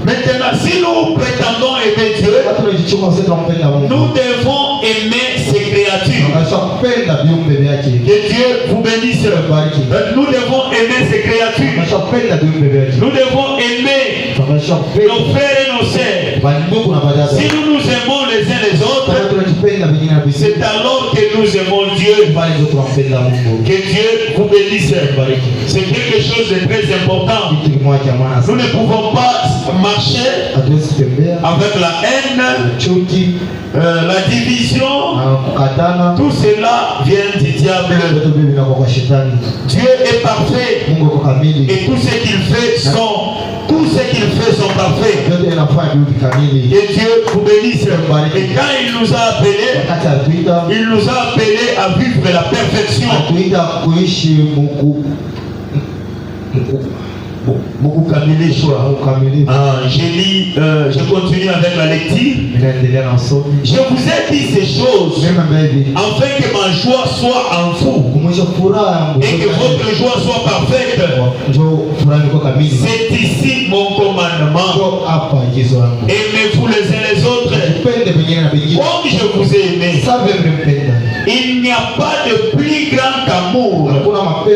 Maintenant, si nous prétendons aimer Dieu, nous devons aimer ses créatures. Que Dieu vous bénisse. Nous devons aimer ses créatures. Nous devons aimer nos frères et nos sœurs. Si nous nous aimons les uns les autres, c'est alors que nous aimons Dieu. Que Dieu vous bénisse. C'est quelque chose de très important. Nous ne pouvons pas marcher avec la haine, la division. Tout cela vient du diable. Dieu est parfait et tout ce qu'il fait sont parfaits. Que Dieu vous bénisse. Et quand il nous a appelés à vivre la perfection. Je continue avec la lecture. Je vous ai dit ces choses afin que ma joie soit en vous et que votre joie soit parfaite. C'est ici mon commandement. Aimez-vous les uns les autres comme je vous ai aimé. Il n'y a pas de plus grand amour que de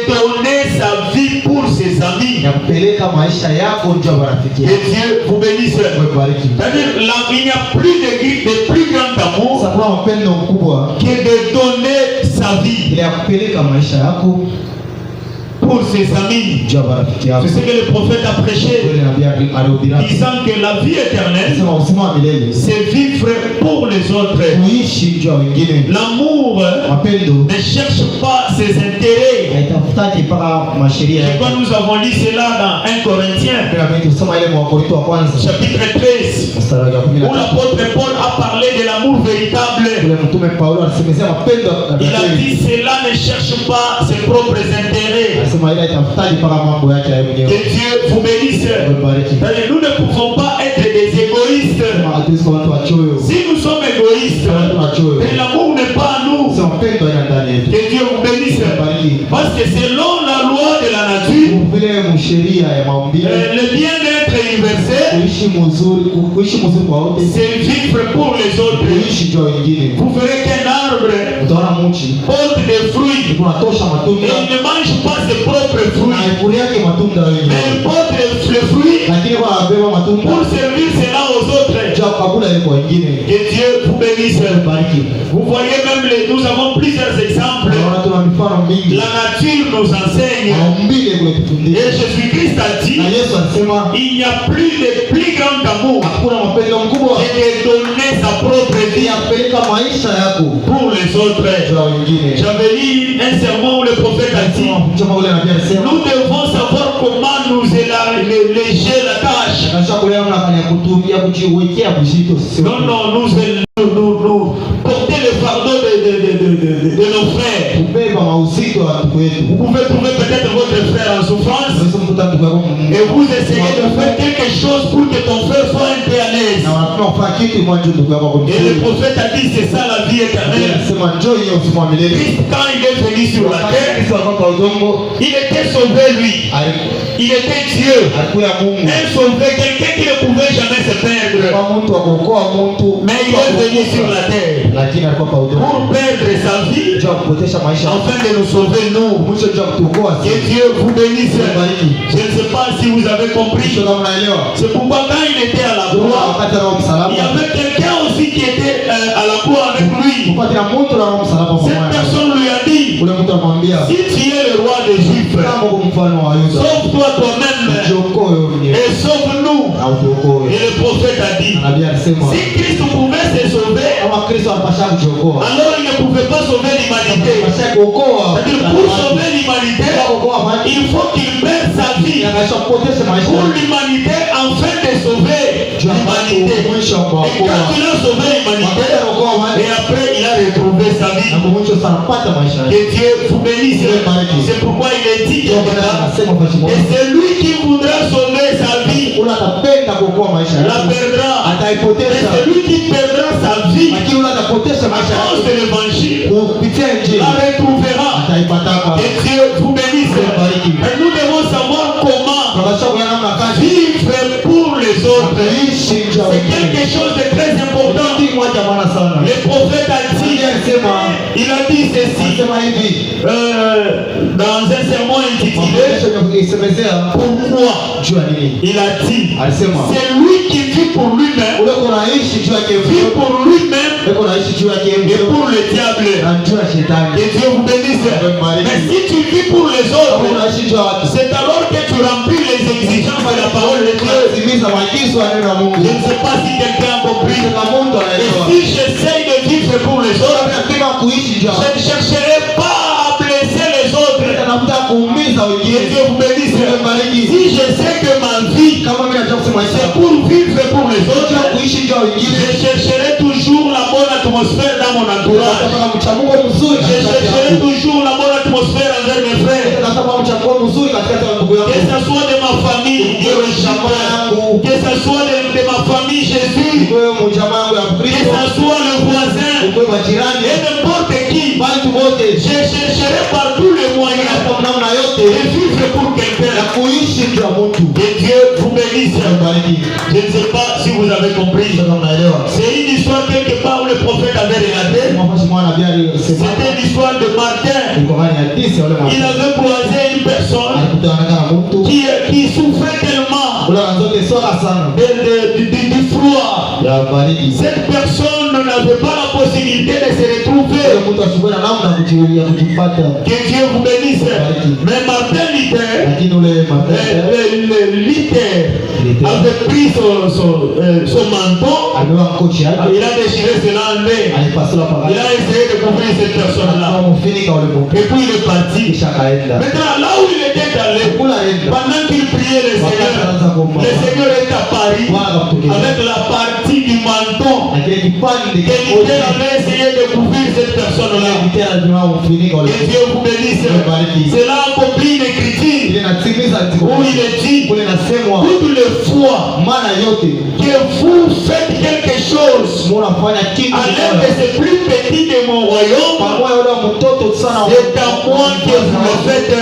donner sa vie pour ses amis. Que Dieu vous bénisse. C'est-à-dire, il n'y a plus de plus grand amour que de donner sa vie pour ses amis. C'est ce que le prophète a prêché, disant que la vie éternelle, c'est vivre pour les autres. L'amour ne cherche pas ses intérêts. Et quand nous avons lu cela dans 1 Corinthiens, chapitre 13, où l'apôtre Paul a parlé de l'amour véritable. Il a dit cela ne cherche pas ses propres intérêts. Que Dieu vous bénisse. Nous ne pouvons pas être des égoïstes. Si nous sommes égoïstes, l'amour n'est pas à nous. Que Dieu vous bénisse. Parce que selon la loi de la nature, le bien-être universel, c'est vivre pour les autres. Vous verrez qu'un arbre porte des fruits. Il ne mange pas ses propres fruits, mais il porte les fruits pour servir cela aux autres. Que Dieu vous bénisse. Vous voyez même, nous avons plusieurs exemples. La nature nous enseigne. Et Jésus-Christ a dit, il n'y a plus de plus grand amour que de donner sa propre vie pour les autres. J'avais lu un sermon où le prophète a dit, nous devons savoir comment nous éléger la tâche. Non, nous porter le fardeau de nos frères. Vous pouvez trouver peut-être votre frère en souffrance et vous essayez de faire quelque chose pour que ton frère soit un peu à l'aise. Et le prophète a dit c'est ça la vie éternelle. Christ, quand il est venu sur la terre, il était sauvé lui. Il était Dieu. Un sauvé, quelqu'un qui ne pouvait jamais se perdre. Mais il est venu sur la terre pour perdre sa vie afin de nous sauver nous. Que Dieu vous bénisse. Je ne sais pas si vous avez compris. C'est pourquoi quand il était à la croix, il y avait quelqu'un aussi qui était à la croix avec lui. Cette personne lui a dit, si tu es le roi des Juifs, sauve-toi toi-même et sauve-nous. Et le prophète a dit, si Christ pouvait se sauver, alors il ne pouvait pas sauver l'humanité. C'est-à-dire, pour sauver l'humanité, il faut qu'il mette sa vie pour l'humanité afin de sauver l'humanité. Et quand il a sauvé l'humanité, et après il a retrouvé sa vie. Que Dieu vous bénisse. C'est pourquoi il est dit que et c'est lui qui voudra sauver sa vie la perdra. Et celui qui perdra sa vie à cause de l'évangile la retrouvera. Que Dieu vous bénisse. Et nous devons savoir comment Vivre pour les autres. C'est quelque chose de très important. Le prophète a dit, il a dit ceci dans un sermon intitulé Pourquoi. Il a dit, c'est lui qui vit pour lui-même, vit pour lui-même et pour le diable. Que Dieu vous bénisse. Mais si tu vis pour les autres, c'est alors que tu remplis les exigences de la parole de Dieu. Je ne sais pas si quelqu'un a compris. Et si j'essaye de vivre pour les autres, je ne chercherai pas à blesser les autres. Que Dieu vous bénisse. Si je sais que ma vie c'est pour vivre pour les autres, je chercherai toujours la bonne atmosphère dans mon entourage. Je chercherai toujours la bonne atmosphère envers mes frères. Que ce soit de ma famille, que ce soit de ma famille Jésus, que ce soit le voisin et n'importe qui. Je chercherai par tous les moyens de vivre pour quelqu'un. Que Dieu vous bénisse. Je ne sais pas si vous avez compris. C'est une histoire quelque part où le prophète avait relaté. C'était l'histoire de Martin. Il avait croisé une personne qui souffrait tellement du froid. Cette personne n'avait pas la possibilité de se retrouver. Que Dieu vous bénisse. Mais Martin avait pris son manteau. Il a déchiré cela en deux. Il a essayé de couvrir cette personne-là. Et puis il est parti. Maintenant, là où il était allé, pendant qu'il priait le Seigneur est apparu avec la partie du menton que l'Éternel avait essayé de couvrir cette personne-là. Que Dieu vous bénisse. Cela accomplit une écriture où il est dit toutes les fois que vous faites quelque chose à l'un de ces plus petits de mon royaume, c'est à moi que vous le faites.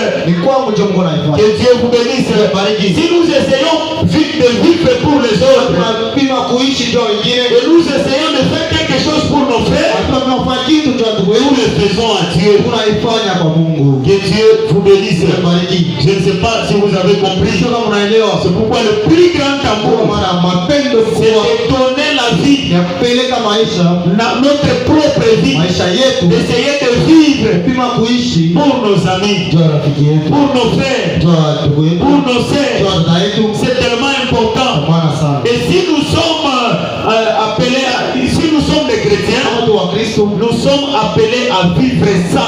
Que Dieu vous bénisse. Si nous essayons de vivre pour les autres et nous essayons de faire quelque chose pour nos frères, nous le faisons à Dieu. Que Dieu vous bénisse. Je ne sais pas si vous avez compris. C'est pourquoi le plus grand amour, c'est de donner la vie, notre propre vie, d'essayer de vivre pour nos amis, pour nos frères, pour nos sœurs. C'est tellement important. Et si nous sommes appelés, si nous sommes des chrétiens, nous sommes appelés à vivre ça.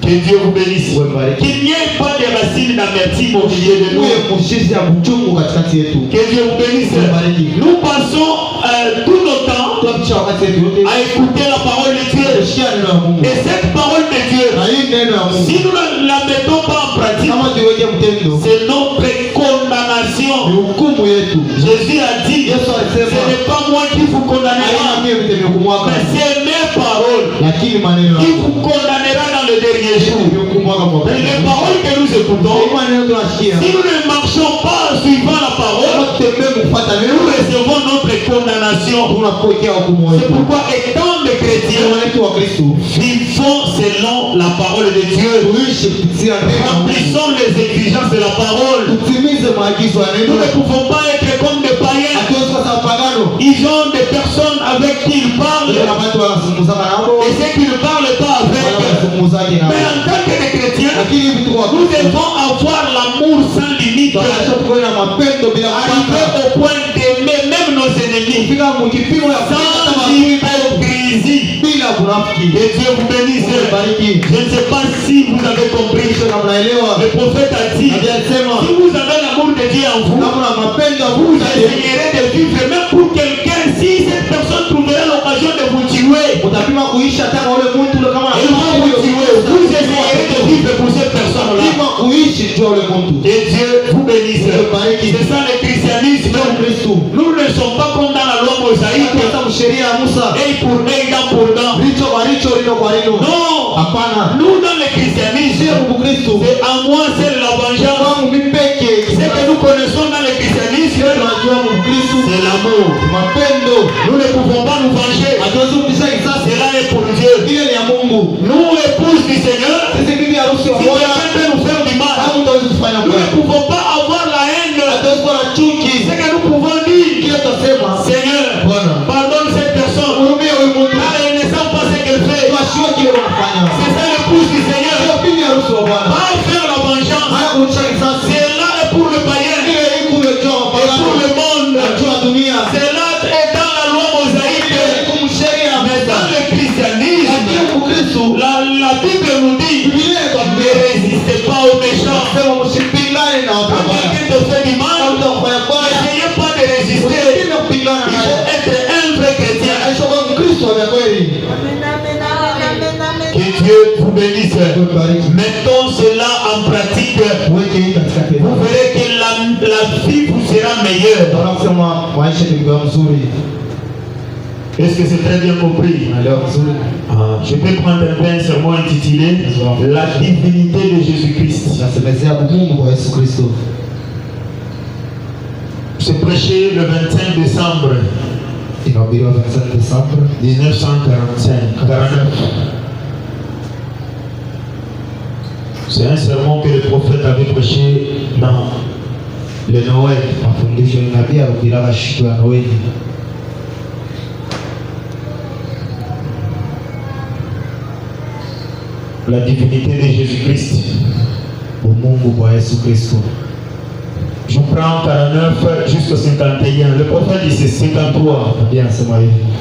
Que Dieu vous bénisse. Qu'il n'y ait pas de racines d'amertume au milieu de nous. Que Dieu vous bénisse. Nous passons tout notre temps à écouter la parole de Dieu. Et cette parole de Dieu, si nous ne la mettons pas en pratique, c'est notre condamnation. Jésus a dit, ce n'est pas moi qui vous condamnera, mais c'est mes paroles qui vous condamnera dans le dernier jour. Et les paroles que nous écoutons, si nous ne marchons pas en suivant la parole, nous recevons notre condamnation. C'est pourquoi, étant des chrétiens, vivons selon la parole de Dieu. Remplissons les exigences de la parole. Nous ne pouvons pas être comme des païens. Ils ont des personnes avec qui ils parlent. Et ceux qui ne parlent pas avec. Mais en tant que des chrétiens, nous devons avoir l'amour sans limite. Arriver au point d'aimer même nos ennemis. Sans hypocrisie. Que Dieu vous bénisse. Je ne sais pas si vous avez compris. Le prophète a dit, si vous avez l'amour de Dieu en vous, vous essayerez de vivre même pour quelqu'un. Si cette personne trouverait l'occasion de vous tuer, vous essayerez de vivre pour cette personne-là. Que Dieu vous bénisse. C'est ça le christianisme. Nous ne sommes pas comme dans la loi mosaïque. Et pour nez, dent pour dent. Non. Nous dans le christianisme, c'est à moi c'est la vengeance. l'amour. Nous ne pouvons pas nous venger. Cela est pour Dieu. Nous, épouses du Seigneur, si quelqu'un peut nous faire du mal, nous ne pouvons pas avoir la haine. C'est que nous pouvons dire, Seigneur, pardonne cette personne, car elle ne sait pas ce qu'elle fait. C'est ça l'épouse du Seigneur. Pas faire la vengeance. Cela est pour le païen et pour le monde. Cela est dans la loi mosaïque. Mais dans le christianisme, la Bible nous dit, ne résistez pas aux méchants. Quand quelqu'un te fait du mal, n'essayez pas de résister. Il faut être un vrai chrétien. Que Dieu vous bénisse. Mettons cela en pratique. Vous verrez que la vie vous sera meilleure. Est-ce que c'est très bien compris? Je peux prendre un sermon intitulé La divinité de Jésus-Christ. C'est prêché le 25 décembre 1949. C'est un sermon que le prophète avait prêché dans le Noël. La divinité de Jésus-Christ. Je prends 49 jusqu'au 51. Le prophèt dit c'est 53.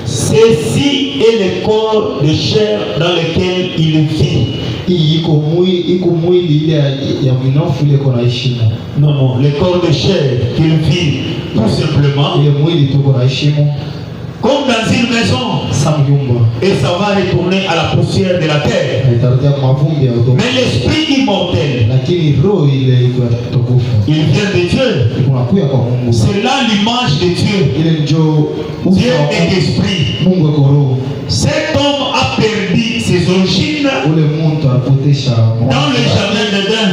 Ceci est le corps de chair dans lequel il vit. Non, le corps de chair qu'il vit tout simplement. Comme dans une maison. Et ça va retourner à la poussière de la terre. Mais l'esprit immortel, il vient de Dieu. C'est là l'image de Dieu. Dieu est esprit. Cet homme a perdu ses origines dans le jardin d'Éden.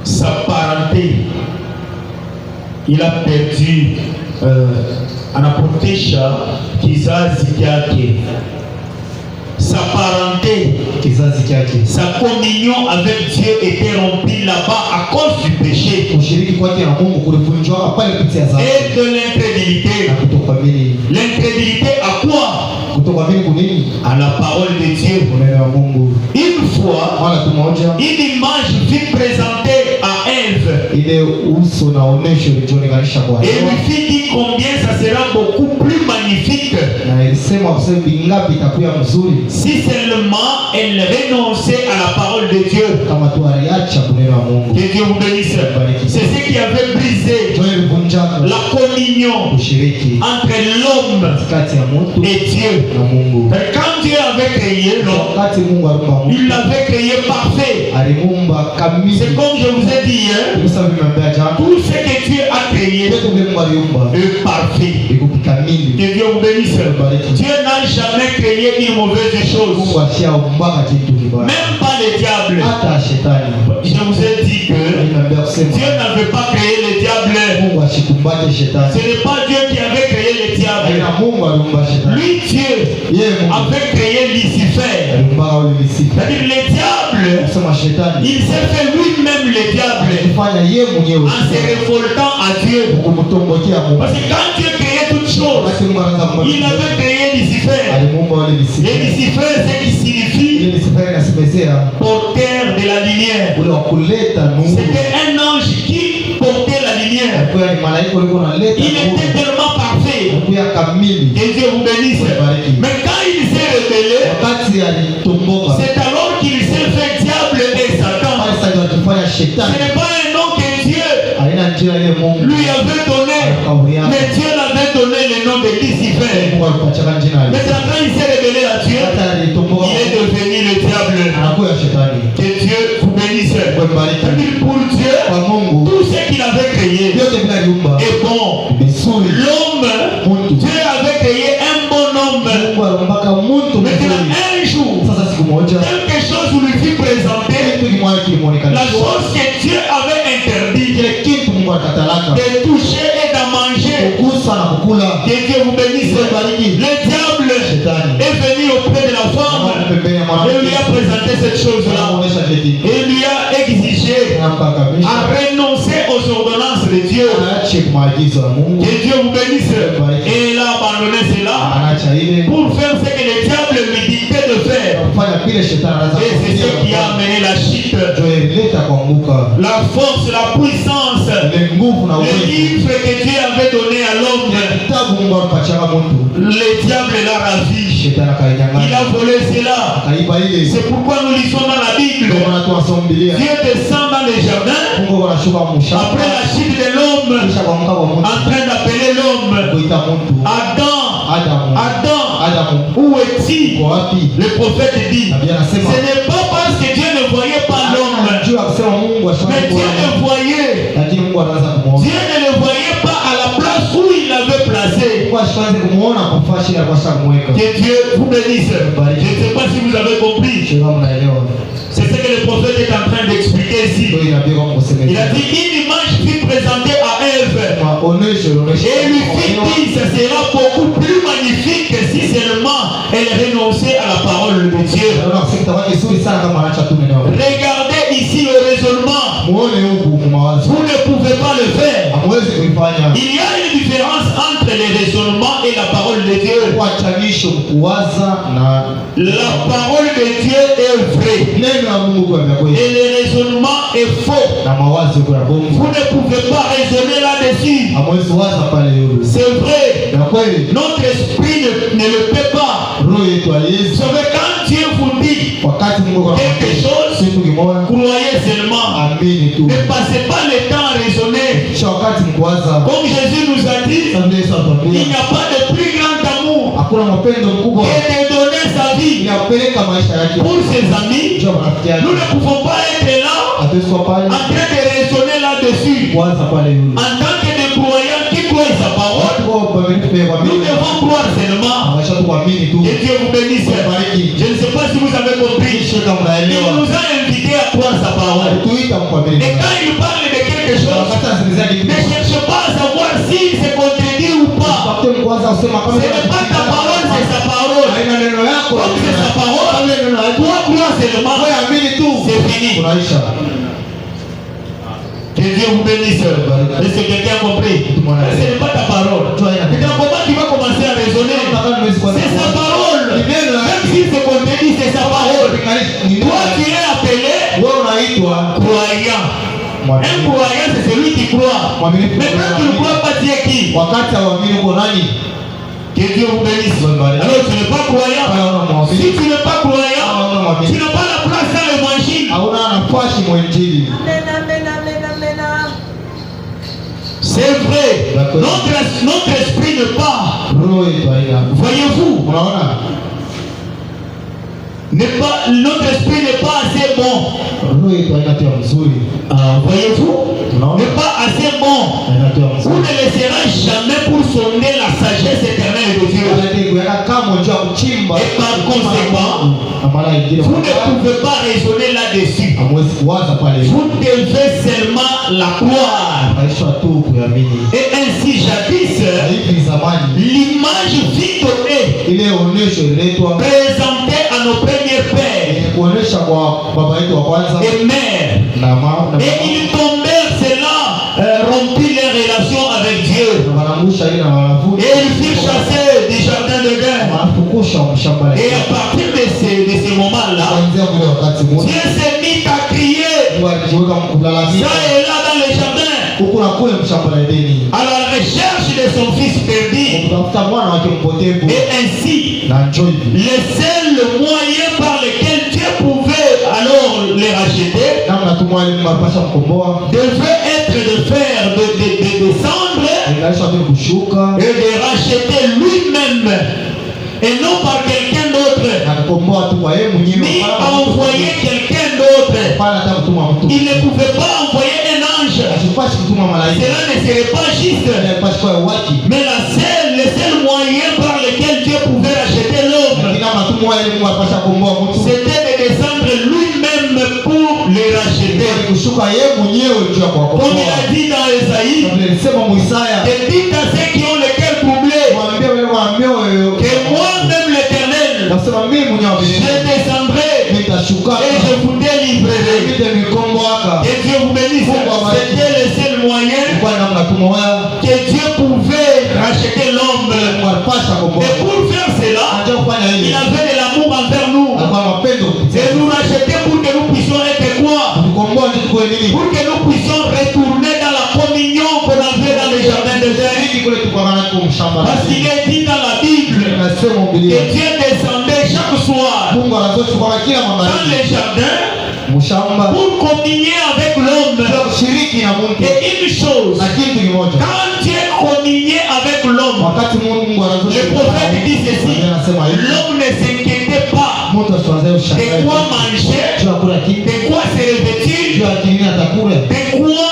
Sa parenté. Il a perdu anapotesha kizazi chake, sa parenté, sa communion avec Dieu était rompue là-bas à cause du péché et de l'incrédulité. L'incrédulité à quoi? À la parole de Dieu. Une fois, une image fut présentée à Ève et lui fit dire combien ça sera beaucoup plus magnifique si seulement elle renonçait à la parole de Dieu. Que Dieu vous bénisse. C'est ce qui avait brisé la communion entre l'homme et Dieu. Quand Dieu avait créé l'homme, il l'avait créé parfait. C'est comme je vous ai dit hier, tout ce que Dieu a créé est parfait. Que Dieu vous bénisse. Dieu n'a jamais créé une mauvaise chose. Même pas le diable. Je vous ai dit que Dieu n'avait pas créé le diable. Ce n'est pas Dieu qui avait créé le diable. Lui, Dieu, avait créé Lucifer. C'est-à-dire le diable, il s'est fait lui-même le diable en se révoltant à Dieu. Parce que quand Dieu créait toutes choses, il avait créé Lucifer. Et Lucifer, c'est qui signifie porteur de la lumière. C'était un ange qui portait la lumière. Il était tellement parfait. Que Dieu vous bénisse. Mais quand il s'est rebellé, c'est alors qu'il s'est fait diable et Satan. Ce n'est pas un nom que Dieu lui avait donné, mais Dieu l'avait donné le nom de Lucifer. Mais quand il s'est rebellé à Dieu, il est devenu le diable. Que Dieu vous bénisse. Pour Dieu, tout ce qu'il avait créé est bon. L'homme, Dieu avait créé un bon homme. Maintenant, un jour, quelque chose lui fut présenté. La chose que Dieu avait interdite, de toucher et d'en manger. Que Dieu vous bénisse. Le diable est venu auprès de la femme et lui a présenté cette chose-là. Et lui a exigé à renoncer aux ordonnances de Dieu. Que Dieu vous bénisse. Et il a abandonné cela pour faire ce que le diable lui dictait de faire. Et c'est ce qui a amené la chute, la force, la puissance, le livre que Dieu avait donné à l'homme. Le diable l'a ravi. Il a volé cela. C'est pourquoi nous lisons dans la Bible. Dieu descend dans les jardins après la chute de l'homme, en train d'appeler l'homme. Adam, où est-il? Le prophète dit, ce n'est pas parce que Dieu ne voyait pas l'homme, mais Dieu le voyait. Dieu ne le voyait pas à la place où il l'avait placé. Que Dieu vous bénisse. Je ne sais pas si vous avez compris. C'est ce que le prophète est en train d'expliquer ici. Il a dit, une image fut présentée à Ève. Et lui fit dire, ce sera beaucoup plus magnifique si seulement elle renonçait à la parole de Dieu. Regardez ici le raisonnement. Vous ne pouvez pas le faire. Il y a une différence entre le raisonnement et la parole de Dieu. La parole de Dieu est vraie. Et le raisonnement est faux. Vous ne pouvez pas raisonner là-dessus. C'est vrai. Notre esprit ne le peut pas. C'est vrai, quand Dieu vous dit quelque chose, croyez seulement. Ne passez pas le temps à raisonner. Comme Jésus nous a dit, il n'y a pas de plus grand amour que de donner sa vie pour ses amis. Nous ne pouvons pas être là en train de raisonner là-dessus. En tant que des croyants qui croient sa parole, nous devons croire seulement. Que Dieu vous bénisse. Je ne sais pas si vous avez compris. Il nous a invités à croire sa parole. Et quand il parle de quelque chose, ne cherche pas à savoir s'il se contredit ou pas. Ce n'est pas ta parole, c'est sa parole. Comme c'est sa parole, toi crois seulement. C'est fini. Que Dieu vous bénisse. Est-ce que quelqu'un a compris? Ce n'est pas ta parole. Comment tu vas commencer à raisonner? C'est sa parole. Même s'il se contredit, c'est sa parole. Toi, tu es appelé croyant. Un croyant, c'est celui qui croit. Mais quand tu ne crois pas, tu es qui? Que Dieu vous bénisse. Alors tu n'es pas croyant. Si tu n'es pas croyant, tu n'as pas la place dans l'évangile. C'est vrai. Notre esprit ne part. Voyez-vous? Notre esprit n'est pas assez bon. Voyez-vous? N'est pas assez bon. Vous ne le serez jamais pour sonder la sagesse éternelle de Dieu. Et par conséquent, vous ne pouvez pas raisonner là-dessus. Vous devez seulement la croire. Et ainsi jadis, l'image vite présentée à nos premiers pères et mères. Et ils tombèrent cela, rompit les relations avec Dieu. Et ils furent chassés du jardin de Éden. Et à partir de ce moment-là, Dieu s'est mis à crier ça et là dans le jardin, à la recherche de son fils perdu. Et ainsi, le seul moyen par lequel Dieu pouvait alors les racheter devait être de faire de descendre et de racheter lui-même et non par quelqu'un d'autre, ni envoyer quelqu'un d'autre. Il ne pouvait pas envoyer un ange. Cela ne serait pas juste. Mais le seul moyen par lequel Dieu pouvait racheter l'homme, c'était de descendre lui-même pour les racheter. kushuka yeye mwenyewe juu ya kuwakomboa. Comme il a dit dans Esaïe, Alisema Isaya, et dites à ceux qui ont le cœur troublé, mwambie wale wa mioyo que moi-même l'Éternel, nasema mimi mwenyewe je descendrai nitashuka et je vous délivrerai. nitanikomboa. Que Dieu vous bénisse. C'était le seul moyen Kwa namna tumoya que Dieu pouvait racheter l'homme. wanapasha komboa. Et pour faire cela, Acha kufanya il hili. avait de l'amour envers nous. Alikuwa mapendo Et nous racheter pour que nous puissions être quoi? kukomboa ndio kwa nini? Pour que nous puissions retourner dans la communion qu'on avait dans le jardin de Dieu. Hili kule tukana kumshamba. Parce qu'il est dit dans la Bible Nasema que Biblia. Dieu descendait chaque soir Mungu anatoa kila dans mambo. le jardin Mshamba pour communier avec l'homme. kushiriki na Mungu. Et une chose, Na kitu kimoja. quand Dieu communiait avec l'homme, Wakati Mungu anatoa le prophète dit ceci, anasema hivi. l'homme ne s'inquiétait pas Mtu asianze de ushangae. quoi manger, Chakula kipi? de quoi se revêtir, Jua kinini atakula? de quoi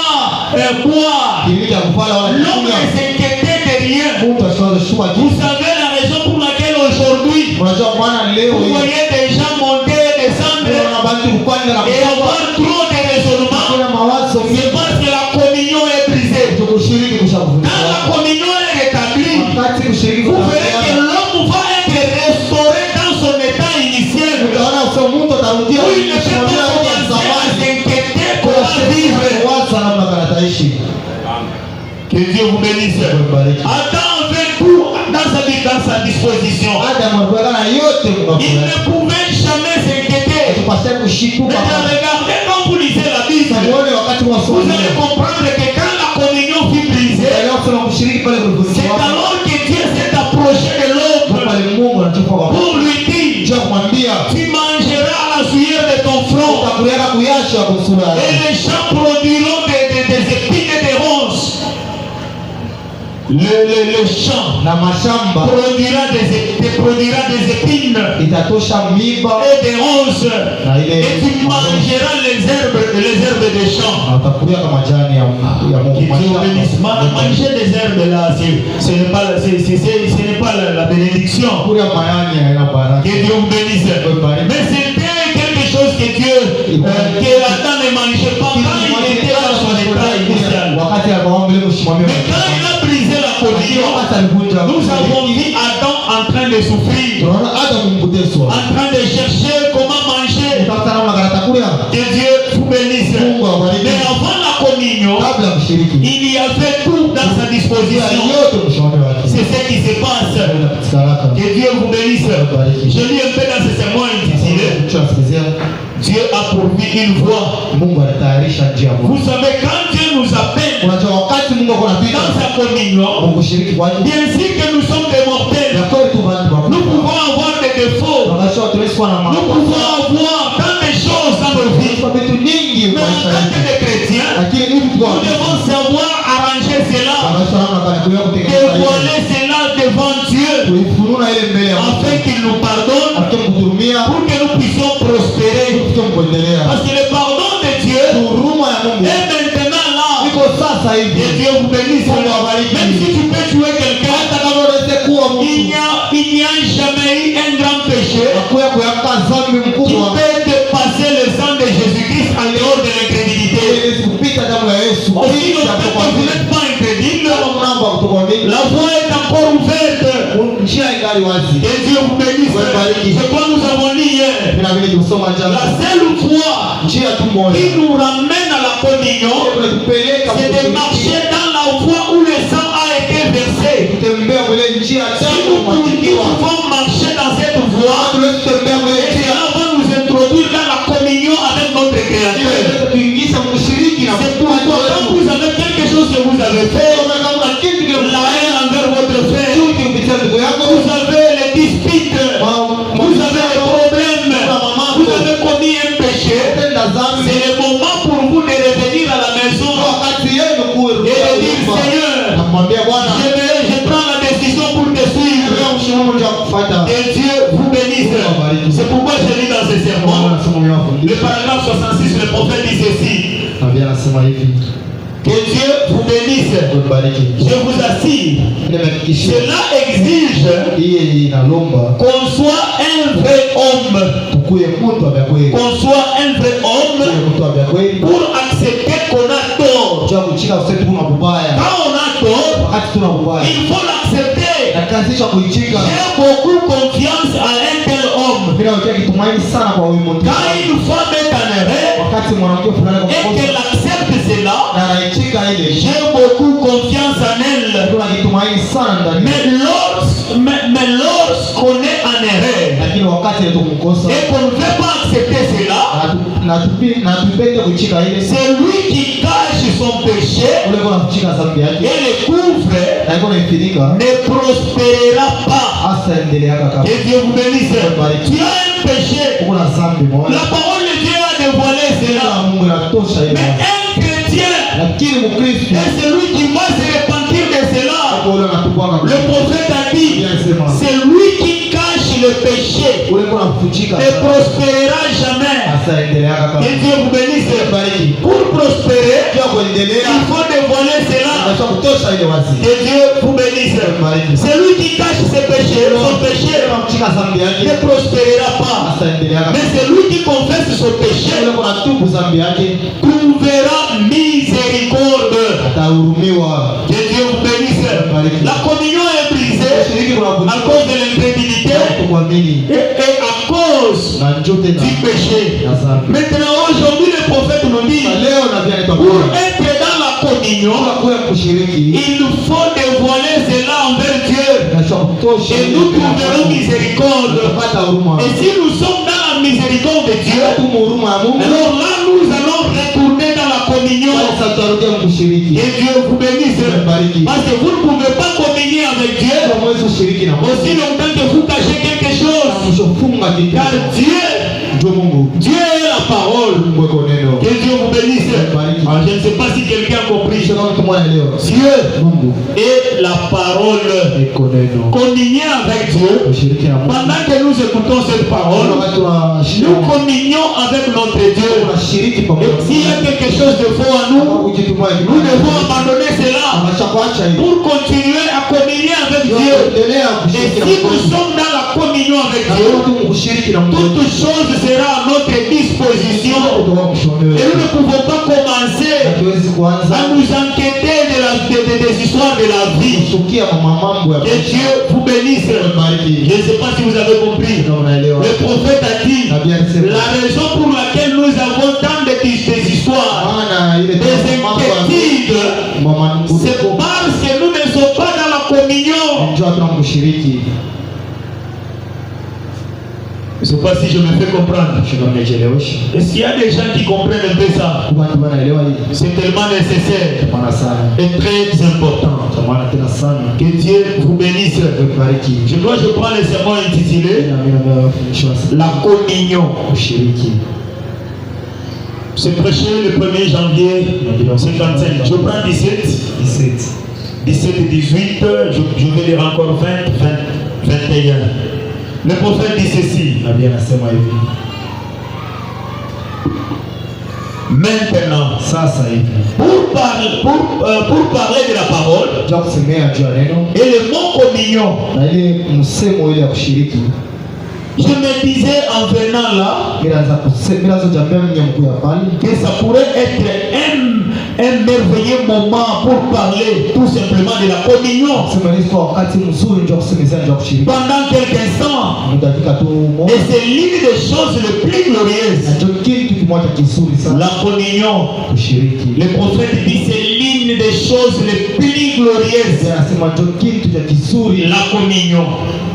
boire. Kinini cha kufanya wala L'homme kunywa? ne s'inquiétait de rien. Mtu asianze shuka Vous kitu. savez la raison pour laquelle aujourd'hui, Unajua Bwana leo vous hii voyez des gens monter et descendre wanabaki kupanda na et avoir trop de raisonnements. kuna mawazo C'est mengi parce que la communion est brisée. kushiriki Quand la kushakufunga. communion est rétablie, Wakati kushiriki vous verrez que kushakufunga. l'homme va être restauré dans son état initial. Utaona sio mtu atarudia Où il ne peut pas commencer à s'inquiéter comment vivre. waza namna kanataishi. Que Dieu vous bénisse. Adam avait tout dans sa disposition. Adam alikuwa na yote Il mkafanya. ne pouvait jamais s'inquiéter. Tupashe kushituka. Maintenant, regardez quand vous lisez la Bible, Tuone wakati wa vous somo. allez comprendre que quand la communion fut brisée, Leo kuna kushiriki pale c'est kulipokuwa. alors que Dieu s'est approché de l'homme Pale Mungu anachukua kwa pour lui dire, Mungu kumwambia tu mangeras à la sueur de ton front utakuliaka kuyasha kusura. et les champs produiront des épines et des ronces. Le champ Na mashamba produira des épines itatosha miba et des ronces, na ile et tu mangeras les herbes des champs. utakulia kama majani ya Mungu. Manger des herbes là, ce n'est pas la bénédiction. Kulia mayani haina baraka. Que Dieu vous bénisse. Mais c'était quelque chose que Dieu, que Adam ne mangeait pas quand il était dans son état initial. Wakati alipoomba ile mshimamia. Mais quand il a brisé la communion, nous avons vu Adam en train de souffrir, Tunaona Adam mkuteswa. en train de chercher comment manger. Utafuta namna gani kulia. Que Dieu vous bénisse. Mungu awabariki. Mais avant la communion, Kabla ya kushiriki. il y avait tout dans sa disposition. Yote mshimamia wake. C'est ce qui se passe. Que Dieu vous bénisse. Je lis un peu dans ce sermon intitulé Dieu a pourvu une voie. Mungu anatayarisha njia moja. Vous savez, quand Dieu nous appelle Unajua wakati Mungu anapita dans sa communion, kushiriki kwa ajili bien sûr que nous sommes des mortels, ya kwa tu watu wa nous pouvons avoir des défauts, tunashoa tulikuwa na nous pouvons avoir tant de choses dans nos vies. kwa vitu nyingi Mais en maisha tant yetu. que chrétiens, Lakini hivi nous kwa devons savoir arranger cela, tunashoa namna gani kuya kutengeneza dévoiler cela devant Dieu, kuifununa ile mbele ya Mungu. afin qu'il nous pardonne, Atumkuhurumia pour que nous puissions prospérer. kuendelea. Parce que le pardon de Dieu Huruma ya Mungu est maintenant là. iko sasa hivi. Et Dieu vous bénisse. Même si tu peux tuer quelqu'un, Hata kama unaweza kuwa il mtu n'y a jamais eu un grand péché akuya kuyaka dhambi qui mkubwa peut dépasser le sang de Jésus-Christ en dehors de l'incrédulité. ili kupita damu ya Yesu. Aussi, Kisha quand vous n'êtes pas incrédule, kama mnamba kutokwambia la voie est encore ouverte. njia ingali wazi. Et Dieu vous bénisse. C'est quoi nous avons dit hier. Vile vile kusoma La jana. seule voie Njia tu moja. qui nous ramène à la communion, Kupeleka c'est de marcher dans la voie où le sang a été versé. kutembea mwele njia Si tangu nous matikiwa. pouvons marcher dans cette voie, Tunatembea mwele et njia. cela va nous introduire dans la communion avec notre Créateur. Tuingiza mshiriki na C'est pourquoi quand vous avez quelque chose que vous avez fait, la haine envers votre frère, vous avez les disputes, vous avez les problèmes, vous avez commis un péché, c'est le moment pour vous de revenir à la maison et de dire Seigneur, je prends la décision pour te suivre. Que Dieu vous bénisse. C'est pourquoi je lis dans ce sermon, le paragraphe 66, le prophète dit ceci. Que Dieu vous bénisse. Je vous assure, cela exige qu'on soit un vrai homme. Qu'on soit un vrai homme pour accepter tunakubali Il faut l'accepter. na kazi cha kuichika. J'ai beaucoup confiance à un tel homme. Bila kutia kitumaini sana kwa huyu mtu. Quand une femme est en erreur Wakati mwanamke fulani et kwa qu'elle accepte cela, na anaichika ile, j'ai beaucoup confiance en elle. tuna kitumaini sana ndani. Mais lorsqu'on est en erreur Lakini wakati tukumkosa et qu'on ne veut pas accepter cela, na tupende kuchika ile, c'est lui qui cache son péché ule kwa kuchika dhambi yake et le couvre, na iko naifinika ne prospérera pas. hasa endelea kaka. Que Dieu vous bénisse. Tu as un péché. Uko na dhambi moja. La parole de Dieu a dévoilé cela. Mungu anatosha ile. Mais un chrétien, Lakini Mkristo et celui qui va se repentir de cela, ule anatupanga. le prophète a dit, c'est lui qui cache le péché, Ule kwa kuchika ne prospérera jamais. hasa endelea kaka. Que Dieu vous bénisse. Bariki. Pour prospérer, Kwa kuendelea il faut dévoiler cela. anataka kutosha ile wazi. Que Dieu vous bénisse. Bariki. Celui qui cache ses péchés, son péché, Kuchika dhambi yake ne prospérera pas. hasa endelea kaka. Mais celui qui confesse son péché Ule kwa tubu dhambi yake trouvera miséricorde. atahurumiwa. Que Dieu vous bénisse. La communion est brisée Shiriki kwa à cause de l'incrédulité kuamini et à cause na njote na du péché. dhambi. Maintenant, aujourd'hui, le prophète nous dit, Leo na vile pour tutakuwa être dans la communion, kwa kushiriki il faut dévoiler cela envers Dieu. na kutosha Et nous trouverons miséricorde. kupata huruma. Et si nous sommes dans la miséricorde de Dieu, Tu huruma ya Mungu alors là, nous allons retourner dans la communion. sasa tutarudia kushiriki. Et Dieu vous bénisse. Bariki. Parce que vous ne pouvez pas communier avec Dieu Mwezi kushiriki na Mungu. aussi longtemps que vous cachez quelque chose. Mshofunga kitu. Car Dieu, Ndio Mungu. Dieu est la parole. Mungu kwa neno. Que Dieu vous bénisse. Bariki. Alors, je ne sais pas si quelqu'un a compris. Sio kama mtu leo. Dieu Mungu est la parole. iko neno. Communier avec Dieu. Kushiriki na Mungu. Pendant que nous écoutons cette parole, Wakati tunashiriki nous communions avec notre Dieu. tunashiriki Et pamoja. s'il y a quelque chose de faux en nous, nous devons abandonner cela Acha kuacha hivi. pour continuer à communier avec Dieu. Endelea Et kushiriki na si nous Mungu. sommes dans la communion avec Na Dieu, watu kushiriki na Mungu. toute chose sera à notre disposition. Kutoka Et mshoneo. nous ne pouvons pas commencer Hatuwezi kuanza à nous enquêter des histoires de la vie. kusukia mambo ya Que Dieu vous bénisse. bariki. Je ne sais pas si vous avez compris. Kama unaelewa. Le prophète a dit, Nabii alisema la raison pour laquelle nous avons tant de des histoires, maana ile des inquiétudes, c'est parce que nous ne sommes pas dans la communion. njoo tunamshiriki. Je ne sais pas si je me fais comprendre. Tunamchelewesha. Est-ce qu'il y a des gens qui comprennent un peu ça? Watu wanaelewa hii. C'est tellement nécessaire Maana sana. et très important. Maana tena sana. Que Dieu vous bénisse. Bariki. Je prends le sermon intitulé La communion. Kushiriki. C'est prêché le 1er janvier 55. Je prends 17, 17 et 18. Je vais lire encore 20, 21. Le prophète dit ceci. Nabii anasema hivi. Maintenant, Sasa hivi. pour parler de la parole Njoo kusemea juu ya neno et le mot communion, na ile msemo ile ya kushiriki. je me disais en venant là Bila jambo mkuu ya pale que ça pourrait être un merveilleux moment pour parler tout simplement de la communion wakati mzuri ndio kusemezea ndio kushiriki. pendant quelques instants. Dakika tu moja. Et c'est l'une des choses les plus glorieuses. Ndio kitu kimoja kizuri sana La communion. kushiriki. Le prophète dit c'est l'une des choses les plus glorieuses. Anasema ndio kitu cha kizuri La communion.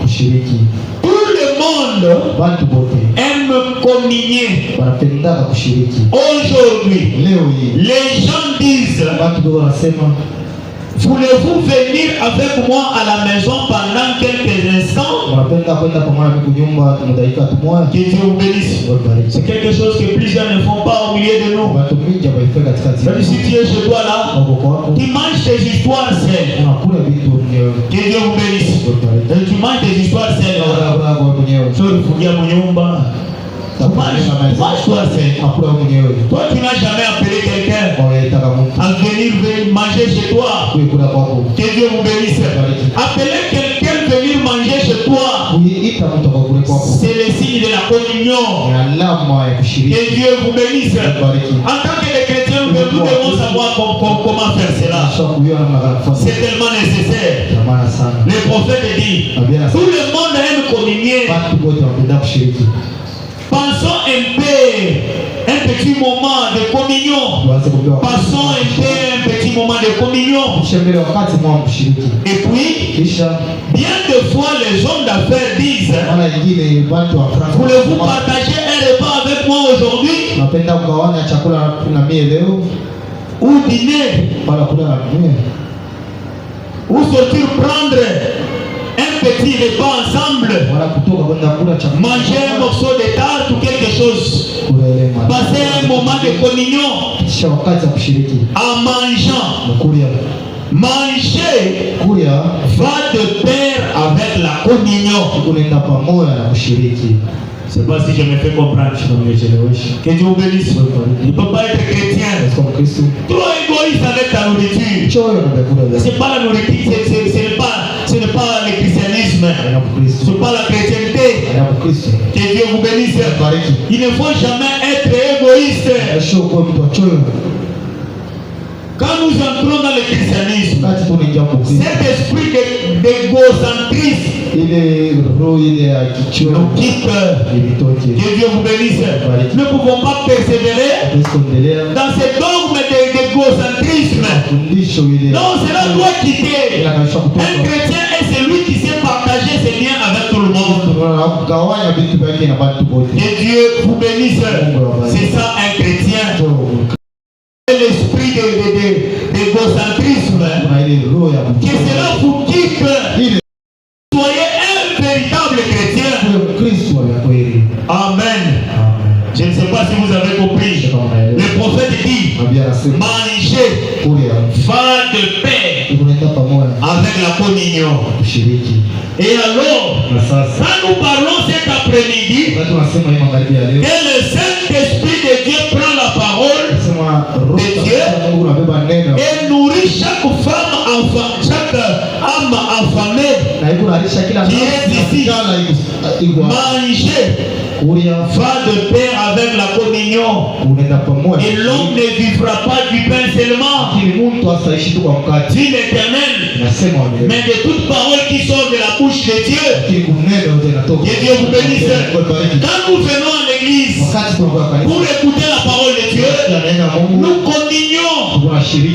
kushiriki. Tout le monde Watu wote aime communier. wanapenda kushiriki. Aujourd'hui, Leo hii les gens disent, watu wote wanasema voulez-vous venir avec moi à la maison pendant quelques instants? wanapenda kwenda pamoja na kunyumba kwa dakika tu moja. Que Dieu vous bénisse. C'est quelque chose que plusieurs ne font pas au milieu de nous. Watu mingi waifanya katikati. Mais si tu es chez toi là, tu manges tes histoires seul. Unakula vitu mwenyewe. Que Dieu vous bénisse. Et tu manges tes histoires seul. Unakula mwenyewe. Sio kufungia mnyumba. Tu manges toi seul. Unakula mwenyewe. Toi tu n'as jamais appelé quelqu'un Wanataka mtu à venir manger chez toi. kula kwako. Que Dieu vous bénisse. Appeler quelqu'un venir manger chez toi. Kuita mtu kwa kule kwako. C'est le signe de la communion. Ni alama ya kushiriki. Que Dieu vous bénisse. En tant que les chrétiens, nous Nous devons savoir comment faire cela. C'est tellement nécessaire. Le prophète dit, tout le monde aime communier. Pensons un petit moment de communion. Passons un petit moment de communion. Et puis, bien de fois les hommes d'affaires disent, voulez-vous partager un repas avec moi aujourd'hui? Ou dîner? Ou sortir prendre un petit repas ensemble? Manger un morceau de tarte ou quelque chose? Passer un moment de communion en mangeant. Manger va de pair avec la communion. Je ne sais pas si je me fais comprendre. Que Dieu vous bénisse. Il ne peut pas être chrétien trop égoïste avec ta nourriture. Ce n'est pas la nourriture, ce n'est pas le christianisme. Ce n'est pas la chrétienté. Que Dieu vous bénisse. Il ne faut jamais être égoïste. Quand nous entrons dans le christianisme, cet esprit d'égocentrisme nous quitte. Que Dieu vous bénisse. Nous ne pouvons pas persévérer dans ce dogme d'égocentrisme. Non, cela doit quitter. Un chrétien est celui qui sait partager ses liens avec tout le monde. Que Dieu vous bénisse. C'est ça un chrétien. L'esprit d'égocentrisme, que cela vous quitte. Soyez un véritable chrétien. Amen. Je ne sais pas si vous avez compris. Le prophète dit, manger va de pair avec la communion. Et alors, quand nous parlons cet après-midi, que le Saint-Esprit de Dieu prend la parole de Dieu et nourrit chaque femme, chaque âme affamée qui est ici. Manger va de pair avec la communion. Et l'homme ne vivra pas du pain seulement, dit l'Éternel, mais de toute parole qui sort de la bouche de Dieu. Que Dieu vous bénisse. Quand nous venons à l'église pour écouter la parole de Dieu, nous communions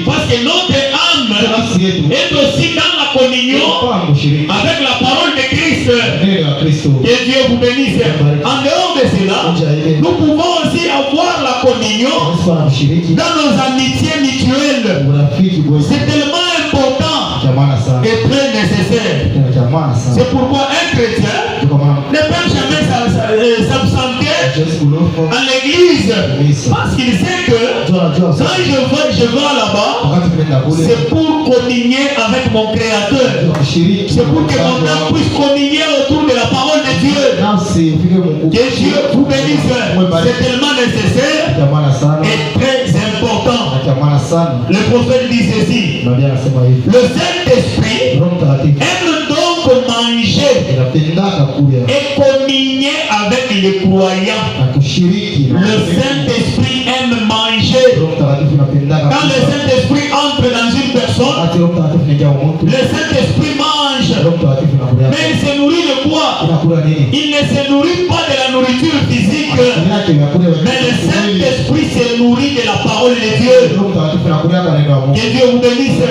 parce que notre âme est aussi dans la communion avec la parole de Christ. Que Dieu vous bénisse. En dehors de cela, nous pouvons aussi avoir la communion dans nos amitiés mutuelles. C'est tellement important et très nécessaire. C'est pourquoi un chrétien ne peut jamais s'absenter à l'église parce qu'il sait que quand je vais là-bas, c'est pour communier avec mon Créateur. C'est pour que mon âme puisse communier autour de la parole de Dieu. Que Dieu vous bénisse. C'est tellement nécessaire et très important. Le prophète dit ceci. Le Saint-Esprit aime donc manger et communier avec les croyants. Le Saint-Esprit aime manger. Quand le Saint-Esprit entre dans une personne, le Saint-Esprit mange. Mais il se nourrit de quoi? Il ne se nourrit pas de la nourriture physique, mais le Saint-Esprit se nourrit de la parole de Dieu. Que Dieu vous bénisse.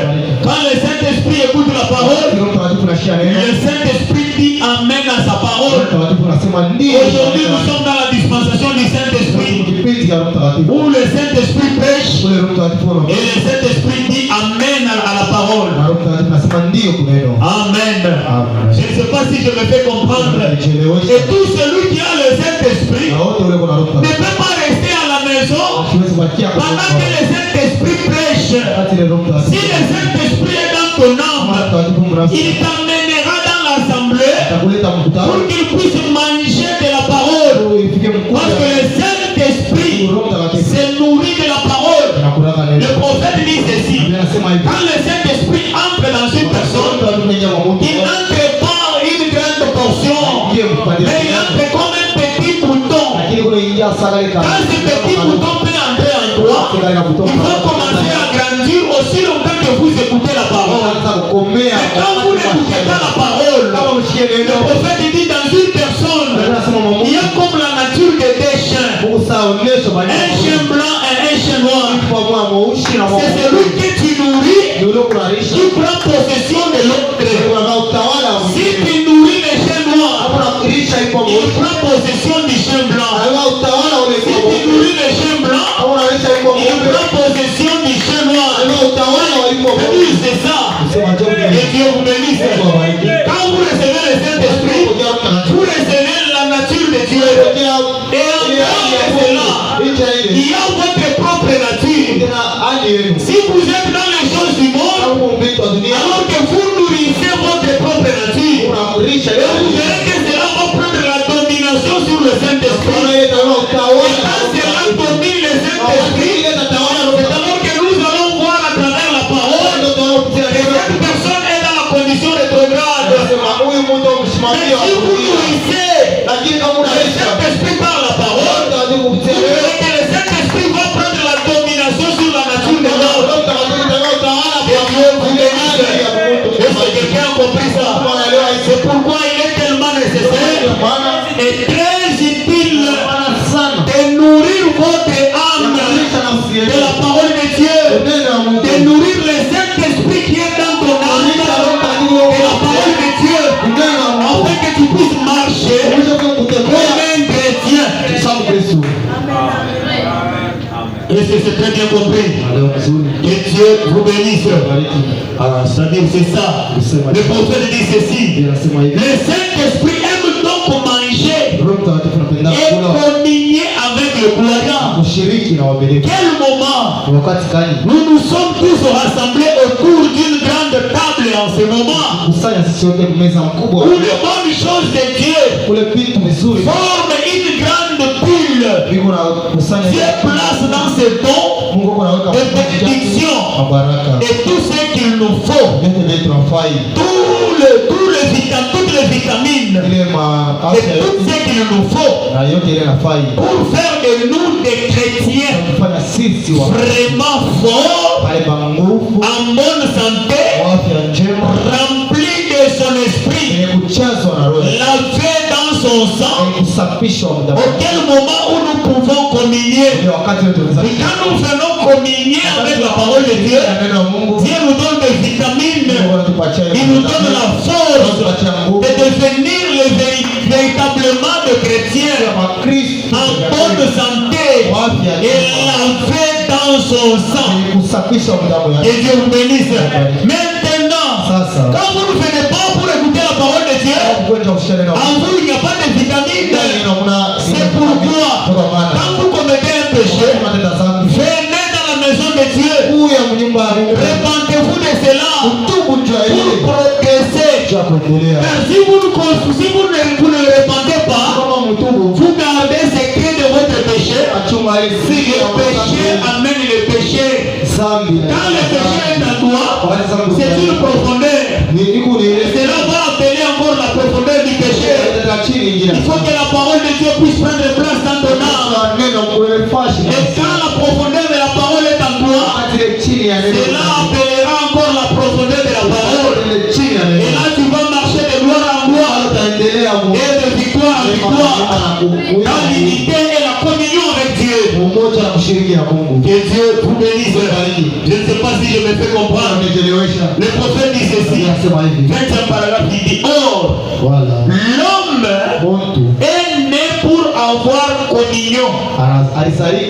Quand le Saint-Esprit écoute la parole, le Saint-Esprit dit Amen à sa parole. Aujourd'hui, nous sommes dans la dispensation du Saint-Esprit, où le Saint-Esprit prêche et le Saint-Esprit dit Amen à la parole. Amen. Je ne sais pas si je me fais comprendre. Et tout celui qui a le Saint-Esprit ne peut pas rester à la maison pendant que le Saint-Esprit prêche. Si le Saint-Esprit est dans ton âme, il t'emmènera dans l'assemblée pour qu'il puisse manger de la parole. Parce que le Saint-Esprit se nourrit de la parole. Le prophète dit ceci. Quand le Saint-Esprit entre dans une personne, il n'entre pas une grande portion, mais il entre comme un petit bouton. Quand ce petit bouton peut entrer en toi, il faut commencer Un chien blanc et un chien noir. Kwa mwa mweusi na mwa C'est celui que tu nourris ndio kunarisha. qui prend possession de l'autre. Kuna utawala wa Si mwingine. tu nourris le chien noir, Hakuna kulisha iko il mweusi. prend possession du chien blanc. Hawa utawala ule Si kwa tu mweusi. nourris le chien blanc, Hakuna kulisha iko il mweusi. prend possession du chien noir. Hawa utawala wa iko Oui, mweusi. c'est ça. Sema ndio Et Dieu vous bénisse. Quand vous recevez le Saint-Esprit, vous recevez la nature de Dieu. Et en dehors de cela, il y a votre propre nature. Si vous êtes dans les choses du monde, alors que vous nourrissez votre propre nature, et vous verrez que cela va prendre la domination sur le Saint-Esprit. Et quand cela domine le Saint-Esprit, c'est alors que nous allons voir à travers la parole que cette personne est dans la condition rétrograde. Mais si vous nourrissez le Saint-Esprit par la parole, vous verrez que le Saint-Esprit va prendre la domination sur la nature de l'homme. Et Dieu vous bénisse. Est-ce que quelqu'un a compris ça? C'est pourquoi il est tellement nécessaire et très utile de nourrir votre âme de la parole de Dieu, de nourrir le Saint-Esprit qui est dans ton âme de la parole de Dieu, afin que tu puisses marcher comme un chrétien. Et c'est très bien compris. Que Dieu vous bénisse. C'est-à-dire c'est ça. Le prophète dit ceci. Le Saint-Esprit aime donc manger et communier avec le croyant. Quel moment nous nous sommes tous rassemblés autour d'une grande table en ce moment où les bonnes choses de Dieu forment une grande bulle. Dieu place dans ce don de bénédiction et tout ce qu'il nous faut, toutes les vitamines et tout ce qu'il nous faut pour faire de nous des chrétiens vraiment forts, en bonne santé, remplis de son esprit, lavé dans son sang, auquel moment où nous pouvons communier. Et quand nous venons communier avec la parole de Dieu, Dieu nous donne des vitamines, il nous donne la force de devenir véritablement de chrétiens en bonne santé et lavé dans son sang. Et Dieu vous bénisse. Maintenant, quand vous ne venez pas pour écouter la parole de Dieu, en vous il n'y a pas de vitamines. C'est pourquoi quand vous commettez un péché, venez dans la maison de Dieu, répandez-vous de cela pour progresser. Si vous ne répandez pas, vous gardez secret de votre péché. Si le péché amène le péché, quand le péché est à toi, c'est une profondeur. Cela va appeler encore la profondeur du péché. Il faut que la parole de Dieu puisse prendre place dans ton âme. Et quand la profondeur de la parole est en toi, cela appellera encore la profondeur de la parole. Et là tu vas marcher de gloire en gloire et de victoire en victoire dans l'unité et la communion avec Dieu. Que Dieu vous bénisse. Je ne sais pas si je me fais comprendre. Le prophète dit ceci. 20e paragraphe, il dit: or, l'homme est né pour avoir communion. C'est-à-dire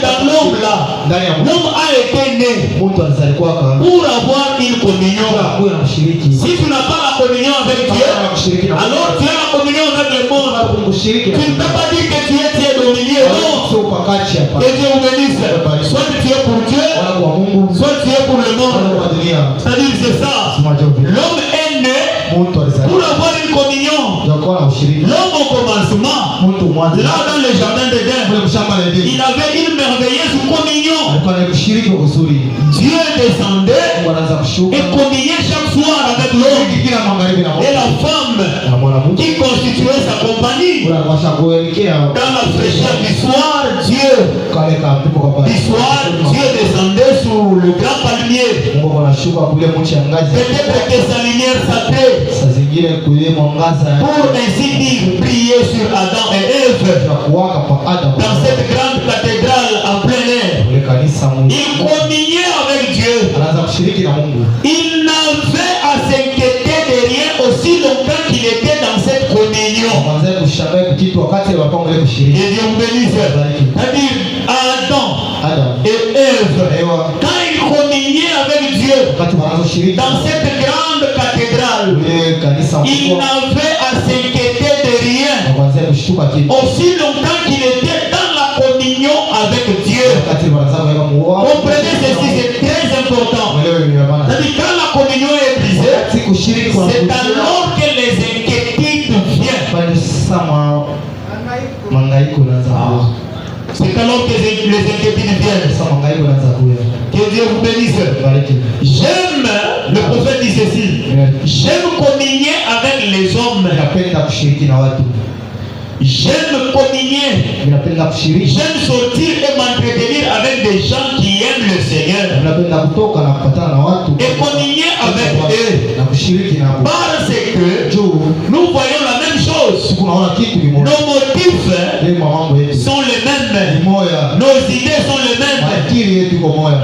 dans l'homme là, l'homme a été né pour avoir une communion. Si tu n'as pas la communion avec Dieu, alors tu as la communion avec le monde. Tu ne peux pas dire que tu es dominé. Non. Que Dieu vous bénisse. Soit tu es pour Dieu, soit tu es pour le monde. C'est-à-dire c'est ça. L'homme est né pour avoir une communion. L'homme au commencement, là dans le jardin d'Éden, il avait une merveilleuse communion. Dieu descendait et communiait chaque soir avec l'homme et la femme qui constituait sa compagnie. Dans la fraîcheur du soir, Dieu descendait sur le grand palmier. Peut-être que sa lumière s'appelait pour ainsi dire prier sur Adam et Ève. Dans kitu wakati wapanga ile kushiriki. Et Dieu vous bénisse. C'est-à-dire Adam et Ève, quand ils communiaient avec Dieu dans cette grande cathédrale, ils n'avaient à s'inquiéter de rien. Aussi longtemps qu'il était dans la communion avec Dieu. Comprenez ceci, c'est très important. C'est-à-dire quand la communion est brisée, c'est alors que les inquiétudes viennent. C'est alors que les inquiétudes viennent. Que Dieu vous bénisse. J'aime, le prophète dit ceci, j'aime communier avec les hommes. J'aime communier. J'aime sortir et m'entretenir avec des gens qui aiment le Seigneur. Et communier avec eux. Parce que nous voyons la même chose. Nos motifs sont les mêmes. Nos idées sont les mêmes.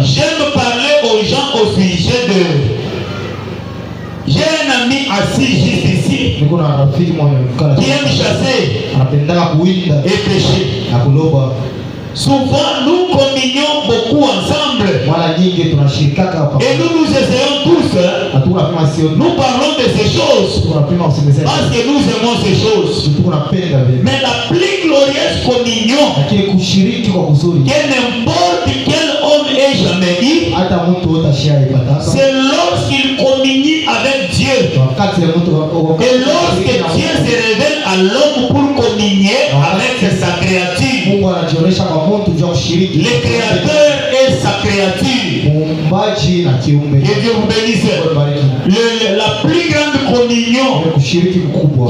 J'aime parler aux gens au sujet de... J'ai un ami assis juste ici qui aime chasser et pêcher. Souvent nous communions beaucoup ensemble et nous essayons tous, nous parlons de ces choses parce que nous aimons ces choses. Mais la plus glorieuse communion que n'importe quel homme ait jamais eu, c'est lorsqu'il communie avec Dieu. Et lorsque Dieu se révèle à l'homme pour communier avec sa créature, le créateur est sa créature. Que Dieu vous bénisse. La plus grande communion qui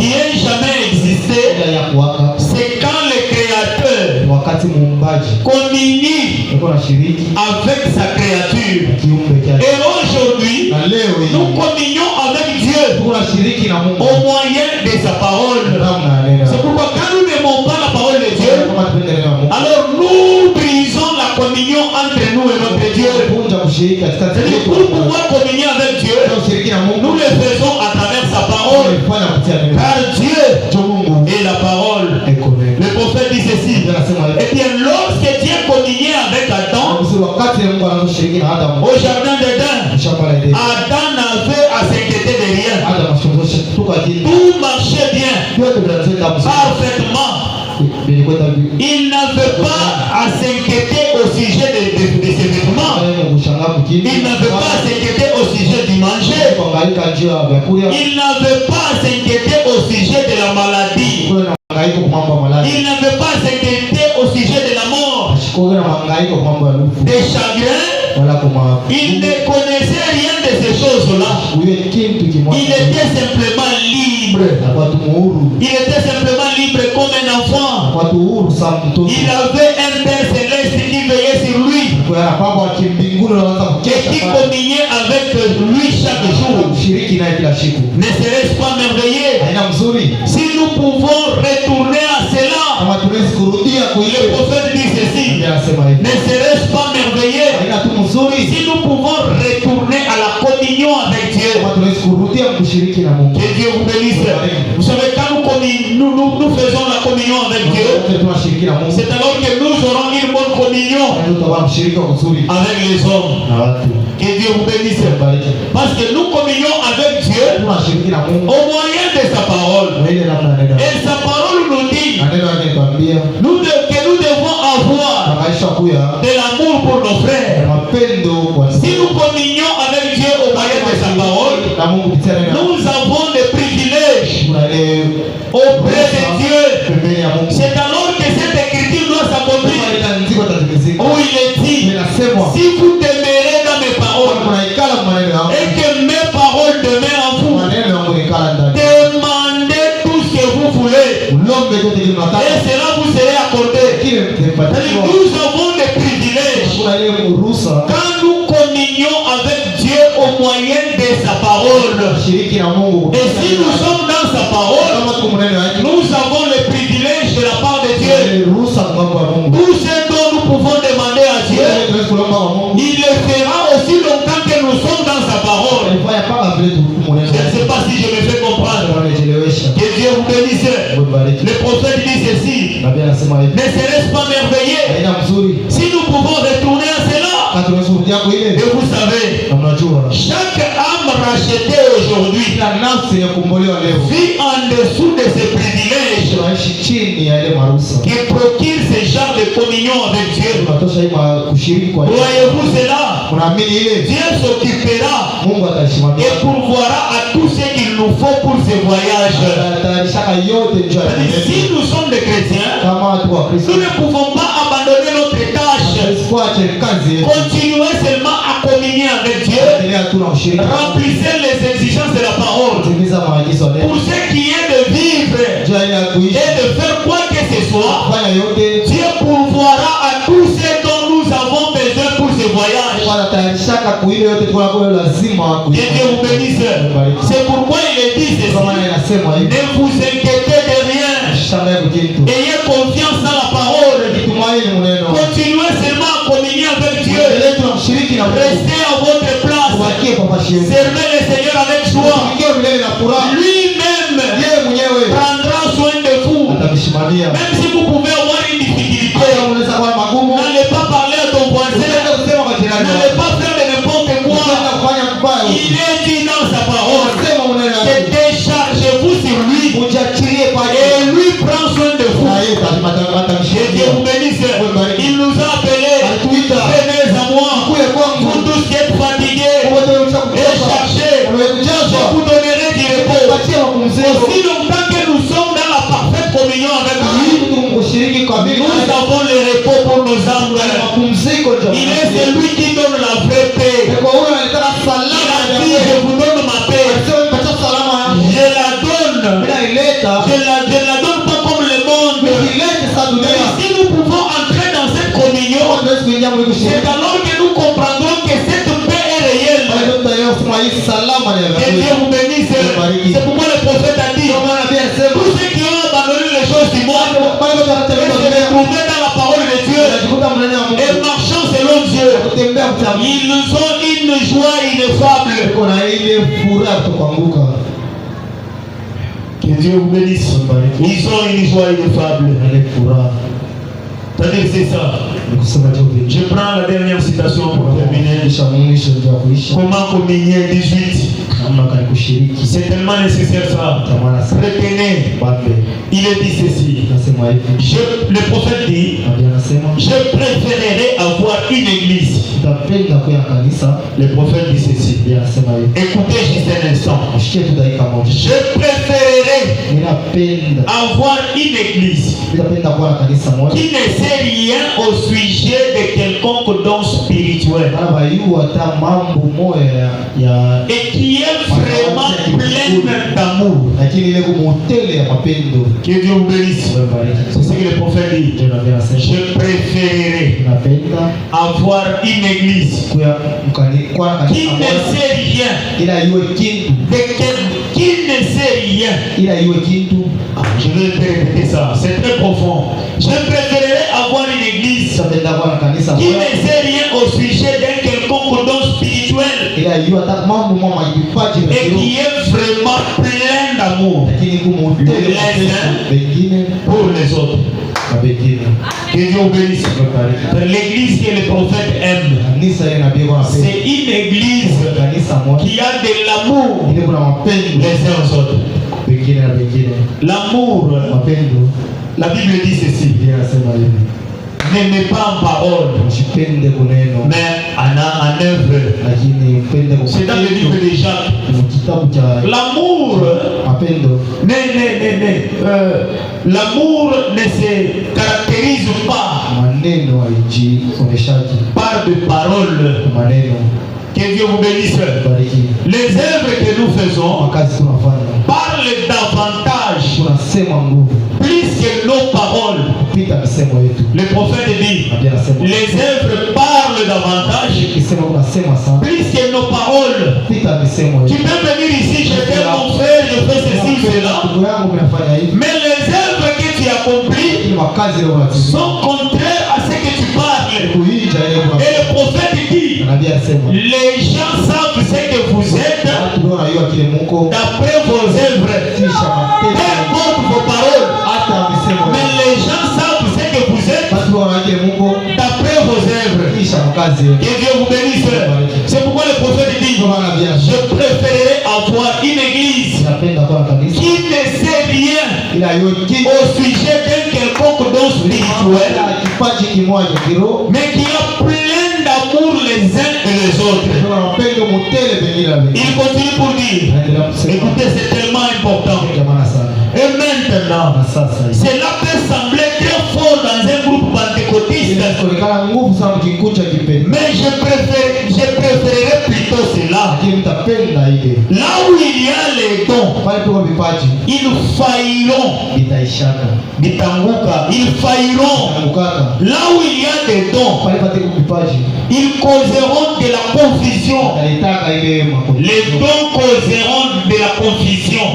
ait jamais existé, c'est quand le créateur communie avec sa créature. Et aujourd'hui, nous communions avec Dieu au moyen de sa parole. C'est pourquoi quand nous n'aimons pas la parole de Dieu, alors nous brisons la communion entre nous et notre Dieu. C'est-à-dire pour pouvoir communier avec Dieu, nous le faisons à travers sa parole. Car Dieu est la parole. Le prophète dit ceci. Et bien lorsque Dieu communiait avec Adam au jardin d'Éden, Adam n'avait à s'inquiéter de rien. Tout marchait bien, parfaitement. Il n'avait pas à s'inquiéter au sujet de ses vêtements. Il n'avait pas à s'inquiéter au sujet du manger. Il n'avait pas à s'inquiéter au sujet de la maladie. Il n'avait pas à s'inquiéter au sujet de la mort, des chagrins. Il ne connaissait rien de ces choses-là. Il était simplement libre. Il était simplement libre comme un enfant. Il avait un Père céleste qui veillait sur lui et qui communiait avec lui chaque jour. Ne serait-ce pas merveilleux? Si nous pouvons retourner à cela, le prophète dit ceci. Ne serait-ce pas merveilleux si nous pouvons retourner à la communion avec Dieu? Que Dieu vous bénisse. Vous savez, quand nous faisons la communion avec Dieu, c'est alors que nous aurons une bonne communion avec les hommes. Que Dieu vous bénisse. Parce que nous communions avec Dieu au moyen de sa parole. Et sa parole nous dit que nous devons avoir de l'amour pour nos frères. Si nous communions avec Dieu au moyen de sa parole, nous avons des privilèges auprès de Dieu. C'est alors que cette écriture doit s'accomplir où il est dit: si vous demeurez dans mes paroles et que mes paroles demeurent en vous, demandez tout ce que vous voulez et cela vous sera accordé. Nous avons des privilèges quand nous communions avec Dieu au moyen de sa parole. Et si nous sommes dans sa parole, nous avons le privilège de la part de Dieu. Tout ce dont nous pouvons demander à Dieu, il le fera aussi longtemps que nous sommes dans sa parole. Je ne sais pas si je me fais comprendre. Que Dieu vous bénisse. Le prophète dit dit ceci. Nabii anasema hivi. Ne serait-ce pas merveilleux Haina mzuri. si nous pouvons retourner à cela? Hatuwezi yako ile. Et vous savez, Na mnajua. chaque âme rachetée aujourd'hui Kila nafsi ya kukombolewa leo vit en dessous de ses privilèges tunaishi chini ya ile marusa. qui procure ce genre de communion avec Dieu. Tunatosha hii kushiriki kwa Yesu. Voyez-vous cela? Mnaamini ile? Dieu s'occupera Mungu atasimamia. et pourvoira à tout ce qu'il nous faut pour ce voyage. Atatayarishaka yote njoo ya Si nous sommes des chrétiens, kama watu wa Kristo. nous ne pouvons pas abandonner notre tâche. Tuache kazi yetu. Continuez seulement à communier avec Dieu. Endelea tu na ushirika. Remplissez les exigences de la parole. Timiza maagizo ya Pour Mungu. ce qui est de vivre Njia ya kuishi. et de faire quoi que ce soit, Fanya yote. Dieu pourvoira à tout ce dont nous avons besoin pour ce voyage. Mungu anatayarishaka kuile yote tunayo lazima Que Dieu vous bénisse. C'est pourquoi il est dit ceci. Kama inasema hivi. Ne vous inquiétez de rien. Shamba ya kujitu. Ayez confiance dans la parole. Tumaini mneno. Continuez seulement à communier avec Dieu. Endelea tu na ushiriki na Mungu. Restez à votre place. Tubakie papa shehe. Servez le Seigneur avec joie. Tukiwa milele na furaha. Lui-même Yeye mwenyewe prendra soin de vous. atakusimamia. Même si vous pouvez avoir une difficulté, Hata unaweza kuwa magumu. n'allez pas parler à ton voisin. Unaweza kusema kwa jirani. N'allez pas faire de n'importe quoi. Unaweza kufanya mbaya. Il est dit dans sa parole Sema mweneno que yake. déchargez-vous sur lui Ujiachilie kwa et yeye. lui prend soin de vous. Na yeye Que Dieu vous bénisse. Il nous a appelés. Alituita. Venez à moi. Kuye kwangu. Vous tous qui êtes fatigués Wote et mshakuchoka. cherchez, je Umekujazwa. vous donnerai du repos. Patia mapumziko. Aussi longtemps que nous sommes dans la parfaite communion avec lui, Kushiriki kwa Biblia. nous avons le repos pour nos âmes. Mapumziko Il est celui qui donne la vraie paix. Kwa huyo anataka Il salama a ya dit, je Mungu. vous donne ma paix. Sio mpatia salama yangu. Je la donne. Bila ileta. Je la donne pas comme le monde. Ilete sa Mais dunia. si nous pouvons entrer dans cette communion, Hatuwezi kuingia mwili c'est kushiriki. alors que nous comprendrons que cette paix est réelle. Kwa hiyo tutaelewa kusema hii salama ni ya Que Dieu Mungu. vous bénisse. C'est pourquoi le prophète a dit, Ndio maana Biblia inasema tous ceux qui ont abandonné les choses du monde pale wote et wanatembea se dunia. retrouver dans la parole de Dieu Wanajikuta mnene wa et Mungu. marchant selon Dieu, Kutembea mtamii. ils ont une joie ineffable. Iko na ile furaha kutokuanguka. Que Dieu vous bénisse. Ils ont une joie ineffable. Ile furaha. C'est-à-dire c'est ça. Ni kusema tu hivi. Je prends la dernière citation pour terminer. Kisha mwisho ndio kuisha. Comment communier 18. Namna kani kushiriki. C'est tellement nécessaire ça. Tamana sana. Retenez. Bambe. Il est dit ceci. Nasema hivi. Le prophète dit, Nabii anasema je préférerais avoir une église. tutapenda kuya kanisa. Le prophète dit ceci. Biblia inasema hivi. Écoutez juste un instant. Ushikie tu dakika moja. Je préférerais Ninapenda. avoir une église Ninapenda kuwa na kanisa moja. qui ne sait rien au sujet de quelconque don spirituel Maana bayua hata mambo moya ya et qui est vraiment pleine d'amour. lakini ile kumotele ya mapendo. Que Dieu vous bénisse. C'est ce que le prophète dit. Ndio nabii anasema. Je préférerais Napenda avoir une église kuya kwa qui kanisa ne moja. sait rien Ila iwe kintu. qui ne sait rien. Ila iwe kintu. Je vais répéter ça, c'est très profond. Je préférerais avoir une église Tutapenda kuwa na kanisa qui moja. ne sait rien au sujet d'un quelconque don spirituel Ila iwe hata mambo mama jipaji na et qui est vraiment plein d'amour lakini kumotele wengine pour les autres. na wengine. Que Dieu vous bénisse. L'église que le prophète aime, Kanisa ile nabii kwa napenda. c'est une église Kanisa moja. qui a de l'amour Ile kuna mapendo les uns aux autres. wengine na wengine. L'amour, Mapendo la Bible dit ceci, Biblia inasema hivi. n'aimez pas en parole, Usipende kuneno mais en œuvre. lakini upende C'est dans le livre de Jacques. kitabu cha L'amour, mapendo. l'amour ne se caractérise pas Maneno haijioneshaji par de paroles. maneno. Que Dieu vous bénisse. Bariki. Les œuvres que nous faisons Makazi tunafanya parlent davantage, tunasema nguvu plus que nos paroles. kupita misemo yetu. Le prophète dit, Nabii anasema les œuvres parlent davantage, kisema unasema sana plus que nos paroles. kupita misemo Tu yetu. peux venir ici, je fais mon frère, je fais ceci, cela. Ndugu yangu umefanya hivi, Mais les œuvres que tu accomplis lakini makazi leo unatimiza sont contraires à ce que tu parles. kuinja ile kwa Et le prophète dit, nabii anasema les gens savent ce que vous êtes watu ndio wanajua kile muko d'après vos œuvres. kisha Peu matendo importe vos paroles, hata misemo mais makazi. Que Dieu vous bénisse. C'est pourquoi le prophète dit, je préférerais avoir une église qui ne sait rien au sujet d'un quelconque don spirituel, mais qui a plein d'amour les uns et les autres. Il continue pour dire, écoutez, c'est tellement important. Et maintenant, cela peut sembler très fort dans un groupe pentecôtiste, mais je préférerais plutôt cela. Là où il y a les dons, ils failliront. Ils failliront. Là où il y a des dons, ils causeront de la confusion. Les dons causeront de la confusion.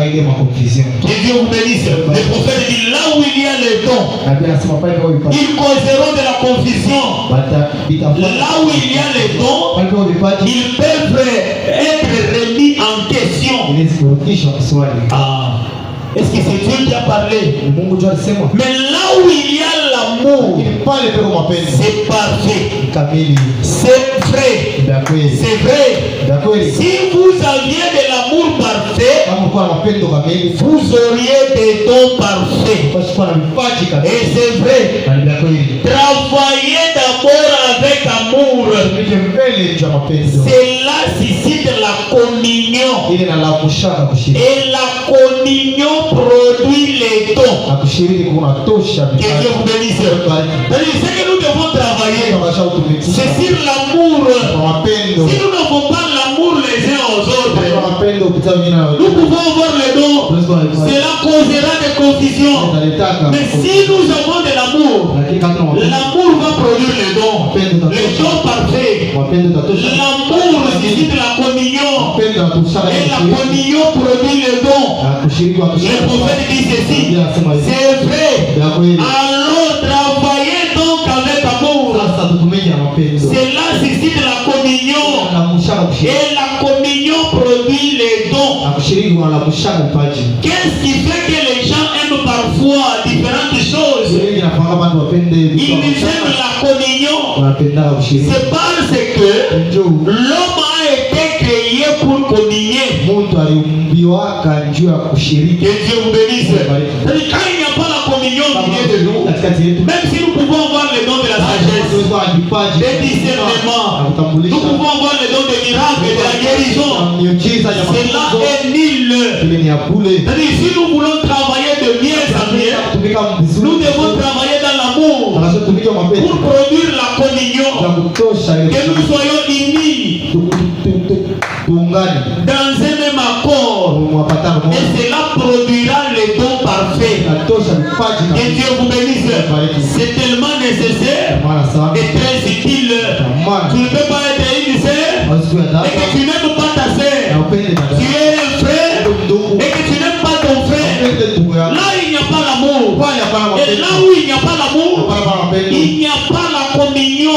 Que Dieu vous bénisse. Le prophète dit, là où il y a les dons, ils causeront de la confusion. Là où il y a les dons, ils peuvent être remis en question. Est-ce que c'est Dieu qui a parlé? Mais là où il y a l'amour, c'est parfait. C'est vrai. C'est vrai. Si vous aviez de l'amour parfait, vous auriez des dons parfaits. Et c'est vrai. Travaillez d'abord avec amour. Cela suscite la communion. Et la communion produit les dons. Que Dieu vous bénisse. Ce que nous devons travailler, c'est sur l'amour. Si nous n'avons pas l'amour les uns aux autres, nous pouvons avoir les dons. Cela causera des confusions. Mais si nous avons de l'amour, l'amour va produire les dons. Les dons parfaits. L'amour suscite la communion. Et la communion produit les dons. Le prophète dit ceci, c'est vrai. Alors travaillez donc avec amour. Cela suscite la communion. Et la communion produit les dons. Qu'est-ce qui fait que les gens aiment parfois différentes choses? Ils aiment la communion. C'est parce que l'homme a été créé pour communier. Que Dieu vous bénisse. Quand il n'y a pas la communion qui vient de nous, même si nous pouvons avoir les dons de la sagesse, des discernements, nous pouvons avoir les dons des miracles et de la guérison, cela est nul. Si nous voulons travailler de mieux en mieux, nous devons travailler dans l'amour pour produire la communion, que nous soyons unis dans un même accord, et cela produira les dons parfaits. Que Dieu vous bénisse. C'est tellement nécessaire et très utile. Tu ne peux pas être une sœur et que tu n'aimes pas ta sœur. Tu es un frère et que tu n'aimes pas ton frère. Là il n'y a pas l'amour. Et là où il n'y a pas l'amour, il n'y a pas la communion.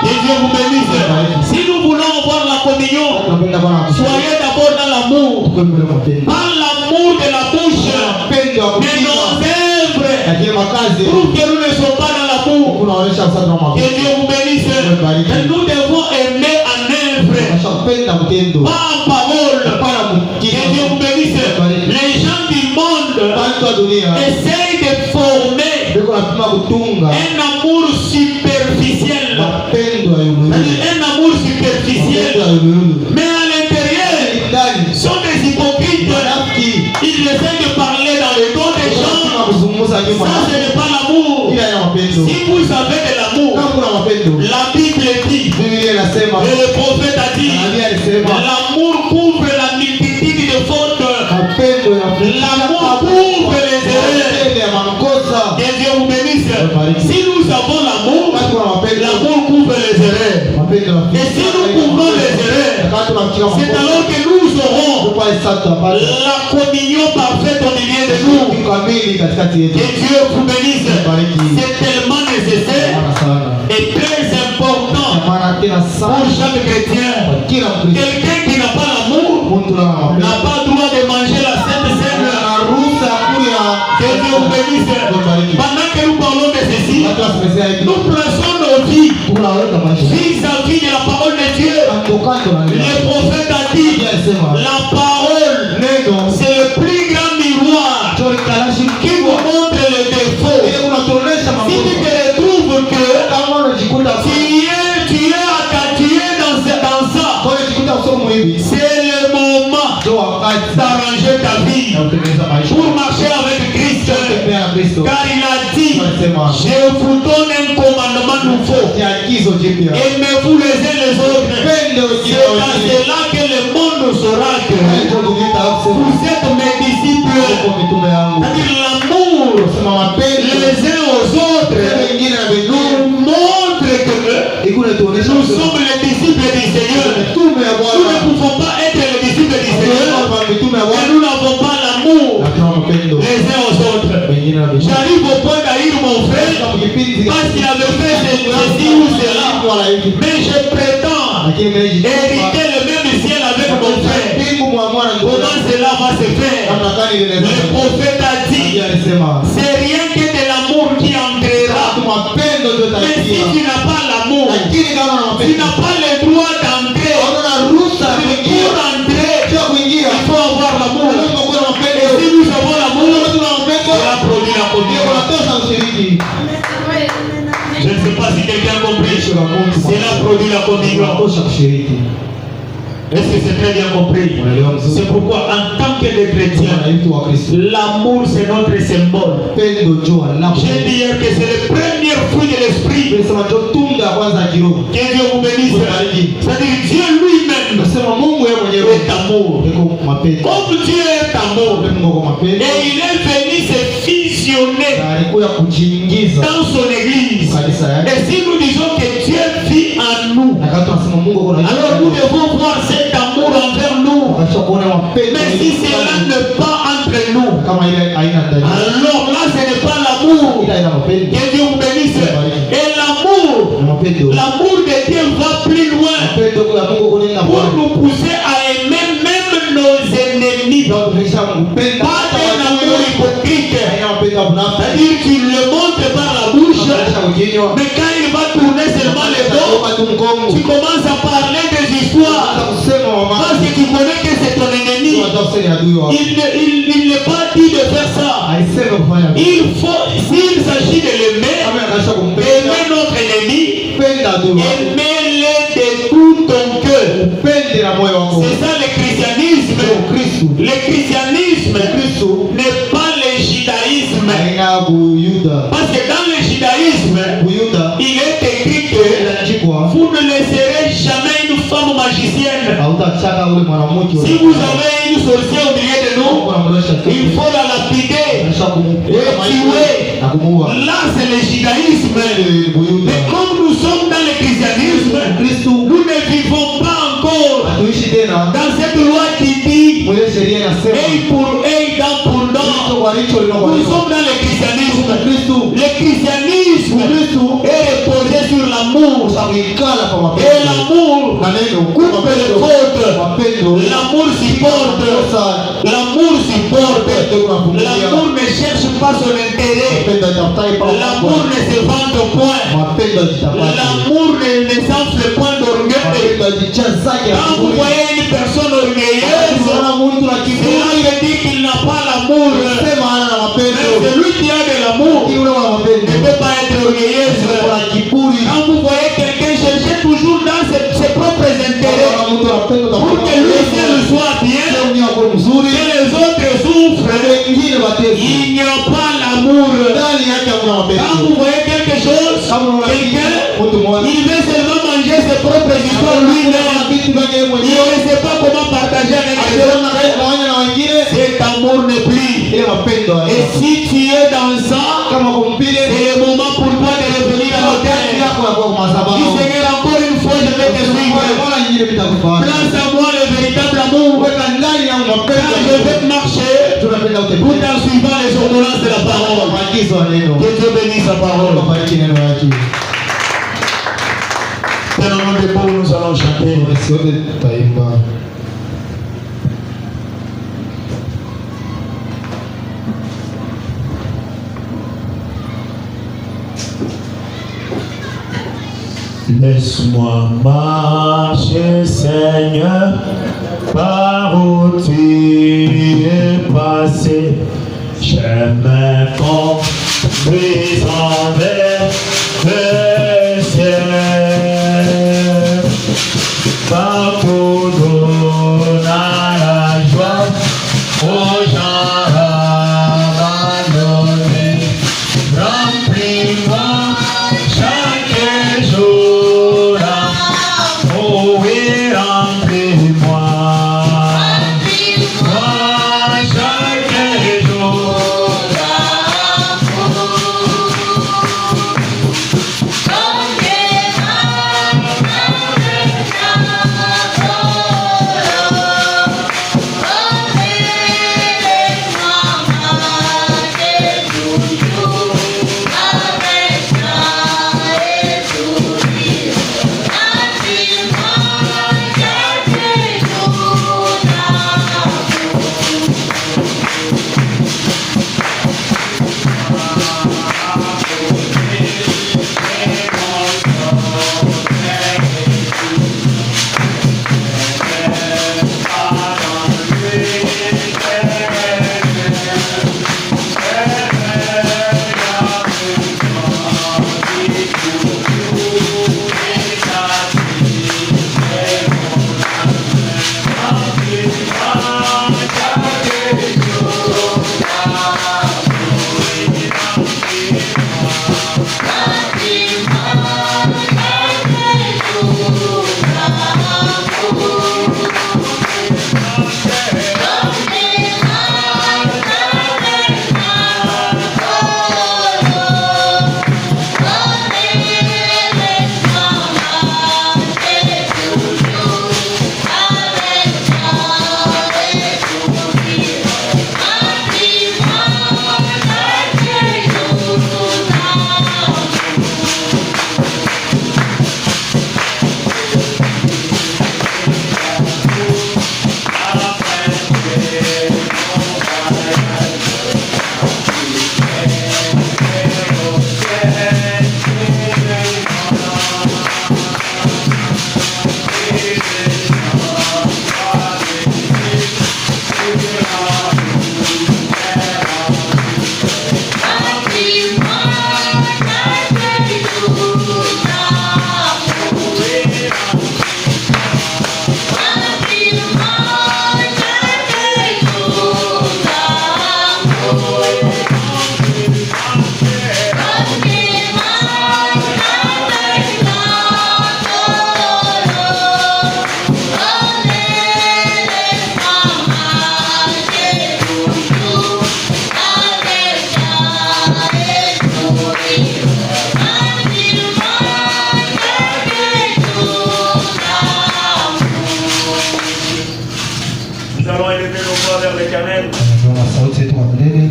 Que Dieu vous bénisse. Si nous voulons avoir la communion, soyez d'abord dans l'amour. Pas l'amour de la bouche, mais nos œuvres prouvent que nous ne sommes pas dans l'amour. Que Dieu vous bénisse. Et nous devons aimer en œuvre, pas en parole. Que Dieu vous bénisse. Les gens du monde essayent de former un amour superficiel. Un amour superficiel. Mais à l'intérieur, sont des hypocrites. Ils essaient de parler dans le dos des gens. Ça, ce n'est pas l'amour. Si vous avez de l'amour, la Bible dit, et le prophète a dit, l'amour couvre la multitude de fautes. L'amour couvre les erreurs. Que Dieu vous bénisse. Si nous avons l'amour, l'amour couvre les erreurs. Et si nous couvrons les erreurs, c'est alors que nous aurons la communion parfaite au milieu de nous. Que Dieu vous bénisse. C'est tellement nécessaire et très important pour chaque chrétien. Quelqu'un qui n'a pas l'amour n'a pas le droit de manger la Sainte Seine. Que Dieu vous bénisse. Pendant que nous parlons de ceci, Nous plaçons nos vies vis-à-vis de la parole de Dieu. Le prophète a dit, la parole, c'est le plus grand miroir qui vous montre les défauts. Si tu te retrouves que tu es dans ça, c'est le moment d'arranger ta vie pour marcher avec Christ. Car il a dit, je vous donne un commandement nouveau. Aimez-vous les uns les autres. C'est là que le monde saura que vous êtes mes disciples. C'est-à-dire l'amour les uns aux autres nous montre que nous sommes les disciples du Seigneur. Nous ne pouvons pas être les disciples du Seigneur et nous n'avons pas l'amour les uns aux autres. J'arrive au point d'haïr mon frère parce qu'il avait fait ceci ou cela, mais je prétends hériter le même ciel avec mon frère. Comment cela va se faire? Le prophète a dit, c'est rien que de l'amour qui entrera. Mais si tu n'as pas l'amour, tu n'as pas le droit d'entrer. Pour entrer, il faut avoir l'amour. Et si nous avons l'amour, cela produit la communion. Je ne sais pas si quelqu'un a compris. Cela produit la communion. Est-ce que c'est très bien compris? C'est pourquoi en tant que des chrétiens, l'amour c'est notre symbole. J'ai dit hier que c'est le premier fruit de l'esprit. Que Dieu vous bénisse. C'est-à-dire Dieu lui-même est amour. Comme Dieu est amour, et il est venu se fusionner dans son église. Et si nous disons que Dieu vit en nous, alors nous devons voir cet amour envers nous. Mais si cela n'est pas entre nous, alors là ce n'est pas l'amour. Que Dieu vous bénisse. Et l'amour de Dieu va plus loin pour nous pousser à aimer même nos ennemis. Pas un amour hypocrite. C'est-à-dire qu'il le montre par la bouche, mais quand il va tourner seulement les dos, tu commences à parler des histoires parce que tu connais que c'est ton ennemi. Il n'est pas dit de faire ça. Il faut, s'il s'agit de l'aimer, aimer notre ennemi, aimer-le de tout ton cœur. C'est ça le christianisme. Le christianisme n'est pas le judaïsme. Parce que dans le judaïsme, il est écrit que vous ne laisserez jamais une femme magicienne. Si vous avez une sorcière au milieu de nous, il faut la lapider et tuer. Là c'est le judaïsme. Mais comme nous sommes dans le christianisme, nous ne vivons pas encore dans cette loi qui dit œil pour œil, dent pour dent. Nous sommes dans le christianisme. Le christianisme est reposé sur l'amour. Et l'amour coupe les fautes. L'amour supporte. L'amour supporte. L'amour ne cherche pas son intérêt. L'amour ne se vante point. L'amour ne s'enfle point d'orgueil. Quand vous voyez une personne orgueilleuse, cela veut dire qu'il n'a pas l'amour. Mais celui qui a de l'amour ne peut pas être orgueilleuse. Quand vous voyez quelqu'un chercher toujours dans ses propres intérêts pour que lui seul soit bien, que les autres souffrent, il n'y a pas l'amour. Quand vous voyez quelque chose, quelqu'un, il veut seulement manger ses propres histoires lui-même. Il ne sait pas comment partager avec les autres. Cet amour n'est plus. Et si tu es dans ça, c'est le moment pour toi de revenir à l'autel. Dis Seigneur, encore une fois, je vais te suivre. Place à moi le véritable amour. Quand je vais marcher, tout en suivant les ordonnances de la parole. Que Dieu bénisse la parole. Dans le nom de Dieu, nous allons chanter. Laisse-moi marcher, Seigneur, par où tu es passé. Je me conduis envers le ciel. Partout donne la joie aux gens abandonnés. Remplis-moi chaque jour. Oh oui, remplis-moi. Moi chaque jour.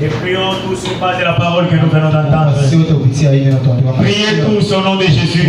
Et prions tous sur base de la parole que nous venons d'entendre. Priez tous au nom de Jésus.